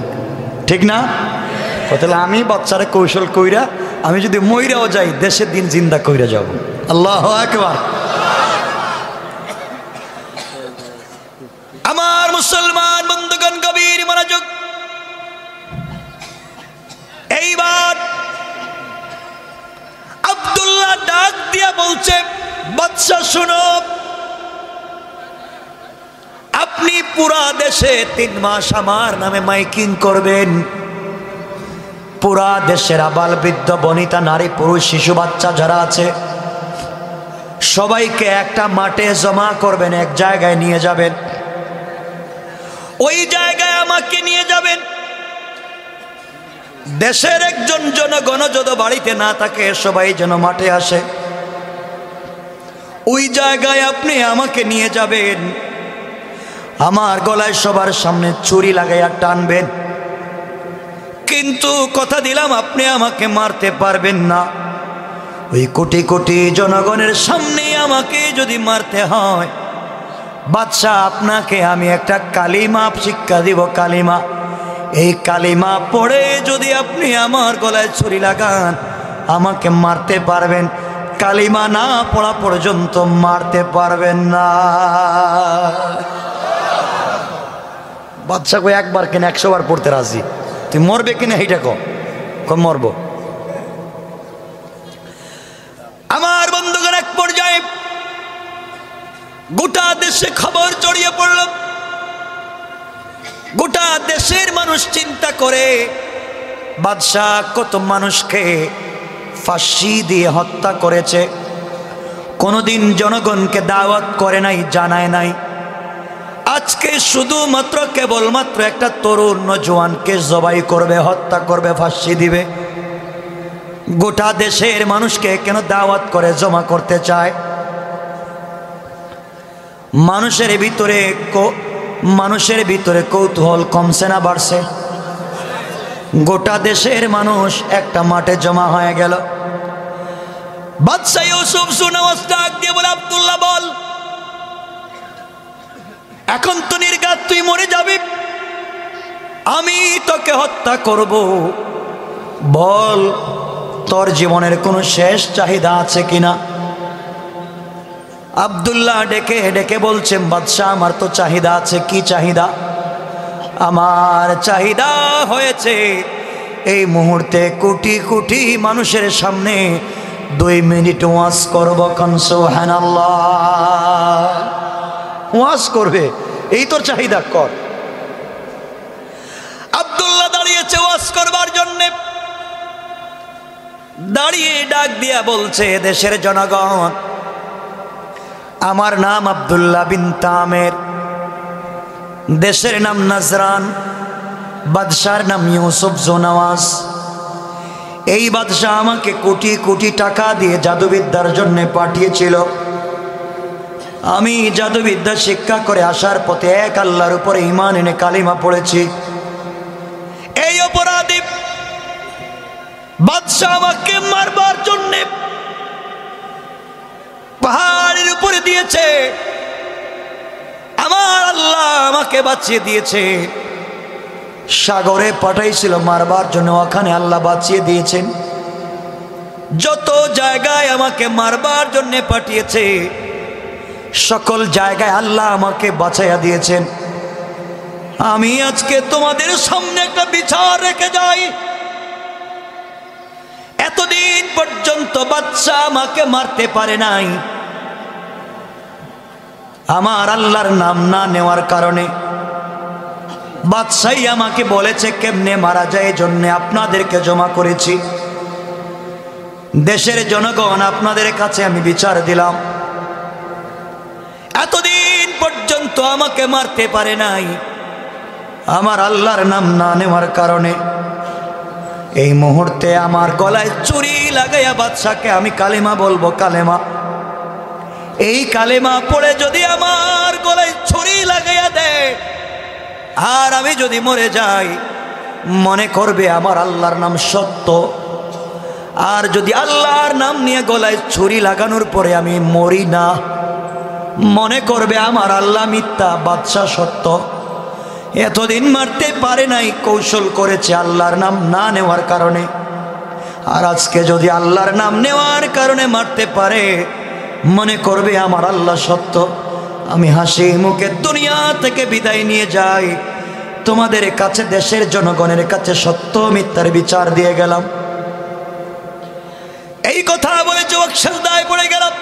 Speaker 2: ঠিক না? তাহলে আমি বাচ্চারা কৌশল কইরা আমি যদি মইরাও যাই দেশের দিন জিন্দা কইরা যাব। আল্লাহু আকবার। আমার মুসলমান বন্ধুগণ, গভীর মনোযোগ। এইবার আব্দুল্লাহ ডাক দিয়া বলছে, বাদশা শুনো, আপনি পুরা দেশে 3 মাস আমার নামে মাইকিং করবেন। পুরা দেশের আবাল বৃদ্ধ বনিতা নারী পুরুষ শিশু বাচ্চা যারা আছে সবাইকে একটা মাঠে জমা করবেন, এক জায়গায় নিয়ে যাবেন, ওই জায়গায় আমাকে নিয়ে যাবেন। দেশের একজন জনগণ যত বাড়িতে না থাকে সবাই যেন মাঠে আসে, ওই জায়গায় আপনি আমাকে নিয়ে যাবেন। আমার গলায় সবার সামনে ছুরি লাগাইয়া টানবেন, কিন্তু কথা দিলাম আপনি আমাকে মারতে পারবেন না। ওই কোটি কোটি জনগণের সামনে আমাকে যদি মারতে হয়, বাদশাহ আপনাকে আমি একটা কালিমা শিক্ষা দিব, কালিমা। এই কালিমা পড়ে যদি আপনি আমার গলায় ছুরি লাগান আমাকে মারতে পারবেন, কালিমা না পড়া পর্যন্ত মারতে পারবেন না। বাদশাহ কই, একবার কেন 100 বার পড়তে রাজি, তুই মরবে কিনা এইটা কম মরবো। আমার বন্ধুগণ, এক পর্যায়ে গোটা দেশে খবর ছড়িয়ে পড়ল। গোটা দেশের মানুষ চিন্তা করে, বাদশাহ কত মানুষকে ফাঁসি দিয়ে হত্যা করেছে, কোনোদিন জনগণকে দাওয়াত করে নাই, জানায় নাই। আজকে শুধুমাত্র কেবলমাত্র একটা তরুণ নজওয়ানকে জবাই করবে, হত্যা করবে, ফাঁসি দিবে। গোটা দেশের মানুষকে কেন দাওয়াত করে জমা করতে চায়? মানুষের ভিতরে কৌতূহল কমছে না বাড়ছে? গোটা দেশের মানুষ একটা মাঠে জমা হয়ে গেল। বাদশা ইউসুফ সুনওয়াজ ডাক দিয়ে বলে, আব্দুল্লাহ বল, এখন তো নির্ঘাত তুই মরে যাবি, আমি তোকে হত্যা করব, বল তোর জীবনের কোনো শেষ চাহিদা আছে কিনা? আব্দুল্লাহ ডেকে ডেকে বলছেন, বাদশাহ আমার তো চাহিদা আছে। কি চাহিদা? আমার চাহিদা হয়েছে এই মুহূর্তে কোটি কোটি মানুষের সামনে 2 মিনিট ওয়াজ করব। সুবহানাল্লাহ, ওয়াজ করবে, এই তোর চাহিদা, কর। আব্দুল্লাহ দাঁড়িয়েছে ওয়াজ করবার জন্যে, দাঁড়িয়ে ডাক দিয়া বলছে, দেশের জনগণ, আমার নাম আব্দুল্লাহ বিন তামের, দেশের নাম নাজরান, বাদশার নাম ইউসুফ সুনওয়াজ। এই বাদশাহ আমাকে কোটি কোটি টাকা দিয়ে জাদুবিদ্যার জন্য পাঠিয়েছিল। আমি জাদুবিদ্যা শিক্ষা করে আসার পথে এক আল্লাহর উপরে ঈমান এনে কালিমা পড়েছি। এই অপরাধী বাদশাহ আমাকে মারবার জন্যে পাহাড়ের উপরে দিয়েছে, আমার আল্লাহ আমাকে বাঁচিয়ে দিয়েছে। সাগরে পাঠাইছিল মারবার জন্য, ওখানে আল্লাহ বাঁচিয়ে দিয়েছেন। যত জায়গায় আমাকে মারবার জন্য পাঠিয়েছে সকল জায়গায় আল্লাহ আমাকে বাঁচাইয়া দিয়েছেন। আমি আজকে তোমাদের সামনে একটা বিচার রেখে যাই, এতদিন পর্যন্ত বাদশা আমাকে মারতে পারে নাই, আমার আল্লাহর নাম না নেওয়ার কারণে। বাদশাই আমাকে বলেছে কেমনে মারা যায়, এই জন্য আপনাদেরকে জমা করেছি। দেশের জনগণ, আপনাদের কাছে আমি বিচার দিলাম, এতদিন পর্যন্ত আমাকে মারতে পারে নাই আমার আল্লাহর নাম না নেওয়ার কারণে। এই মুহূর্তে আমার গলায় ছুরি লাগাইয়া বাদশাকে আমি কালেমা বলবো, কালেমা। এই কালেমা পড়ে যদি আমার গলায় ছুরি লাগাইয়া দেয় আর আমি যদি মরে যাই, মনে করবে আমার আল্লাহর নাম সত্য। আর যদি আল্লাহর নাম নিয়ে গলায় ছুরি লাগানোর পরে আমি মরি না, মনে করবে আমার আল্লাহ মিথ্যা, বাদশা সত্য। এতদিন মারতে পারে নাই, কৌশল করেছে আল্লাহর নাম না নেওয়ার কারণে। আর আজকে যদি আল্লাহর নাম নেওয়ার কারণে মারতে পারে, মনে করবে আমার আল্লাহ সত্য। আমি হাসি মুখে দুনিয়া থেকে বিদায় নিয়ে যাই, তোমাদের কাছে, দেশের জনগণের কাছে সত্য মিথ্যার বিচার দিয়ে গেলাম। এই কথা বলে যুবক সেজদায় পড়ে গেলাম।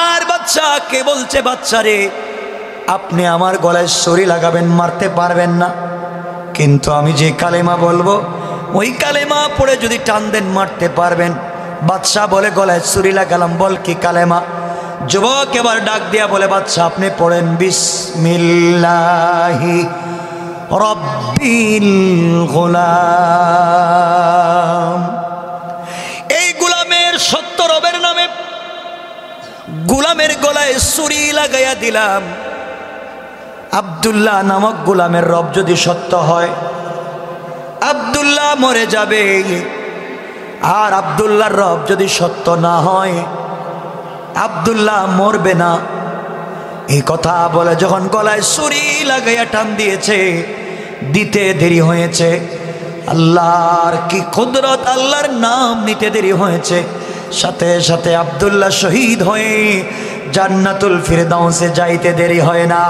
Speaker 2: আর বাচ্চাকে বলছে, বাচ্চা রে, আপনি আমার গলায় ছুরি লাগাবেন, মারতে পারবেন না, কিন্তু আমি যে কালেমা বলবো ওই কালেমা পড়ে যদি টান দেন মারতে পারবেন। বাদশা বলে, গলায় ছুরি লাগালাম, বল কি কালেমা? যুবক এবার ডাক দিয়া বলে, বাদশা আপনি পড়েন বিসমিল্লাহি রব্বিল গোলাম। এই গোলামের সত্য রবের নামে গোলামের গলায় ছুরি লাগাইয়া দিলাম। আব্দুল্লাহ নামক গোলামের রব যদি সত্য হয়, আব্দুল্লাহ মরে যাবে। আর আব্দুল্লাহর রব যদি সত্য না হয়, আব্দুল্লাহ মরবে না। এই কথা বলে যখন গলায় ছুরি লাগাইয়া টান দিয়েছে, দিতে দেরি হয়েছে। আল্লাহর কি কুদরত, আল্লাহর নাম নিতে দেরি হয়েছে। সাথে সাথে আব্দুল্লাহ শহীদ হয়ে জান্নাতুল ফিরদাউসে যাইতে দেরি হয় না।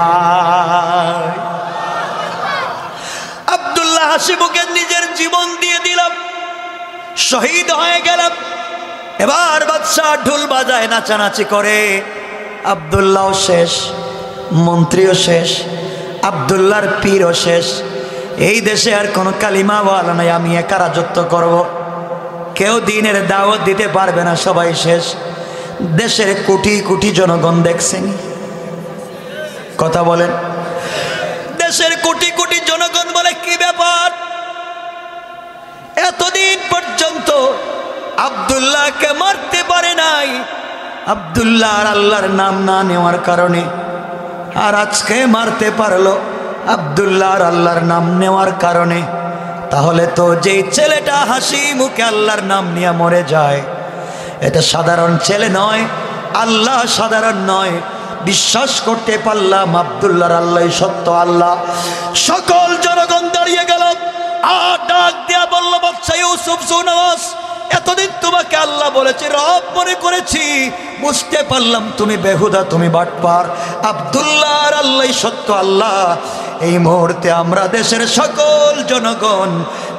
Speaker 2: আব্দুল্লাহ হাসি মুখে নিজের জীবন দিয়ে দিলাম, শহীদ হয়ে গেলাম। এবার বাদশাহ ঢোল বাজায়, নাচানাচি করে। আব্দুল্লাহও শেষ, মন্ত্রীও শেষ, আব্দুল্লাহর পীরও শেষ। এই দেশে আর কোনো কালিমাওয়ালা নাই, আমি একা রাজত্ব করব। কেউ দিনের দাওয়াত দিতে পারবে না, সবাই শেষ। দেশের কোটি কোটি জনগণ দেখছেন, কথা বলেন, দেশের কোটি কোটি জনগণ বলে কি ব্যাপার, এতদিন পর্যন্ত আব্দুল্লাহকে মারতে পারে নাই, আব্দুল্লাহ আর আল্লাহর নাম না নেওয়ার কারণে। আর আজকে মারতে পারলো আব্দুল্লাহ আর আল্লাহর নাম নেওয়ার কারণে। তাহলে তো যেই ছেলেটা হাসি মুখে আল্লাহর নাম নিয়ে মরে যায়, এটা সাধারণ ছেলে নয়, আল্লাহ সাধারণ নয়। বিশ্বাস করতে পারলাম আব্দুল্লাহর আল্লাহ সত্য আল্লাহ। সকল জনগণ দাঁড়িয়ে গেল। আর ডাক দিয়া বলল, বাদশা ইউসুফ সুনওয়াজ, এতদিন তোমাকে আল্লাহ বলেছে, রব মনে করেছি, বুঝতে পারলাম তুমি বেহুদা, তুমি বাটপার। আব্দুল্লাহর আল্লাহ সত্য আল্লাহ। এই মুহূর্তে আমরা দেশের সকল জনগণ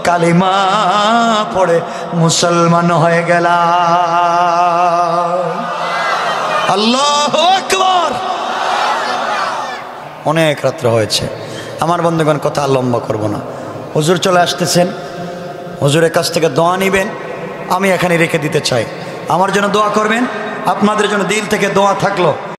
Speaker 2: কালিমা পড়ে মুসলমান হয়ে গেলাম। আল্লাহু আকবার। অনেক রাত্র হয়েছে, আমার বন্ধুগণ কথা আর লম্বা করব না। হুজুর চলে আসতেছেন, হুজুরের কাছ থেকে দোয়া নিবেন, আমি এখানে রেখে দিতে চাই। আমার জন্য দোয়া করবেন, আপনাদের জন্য দিল থেকে দোয়া থাকলো।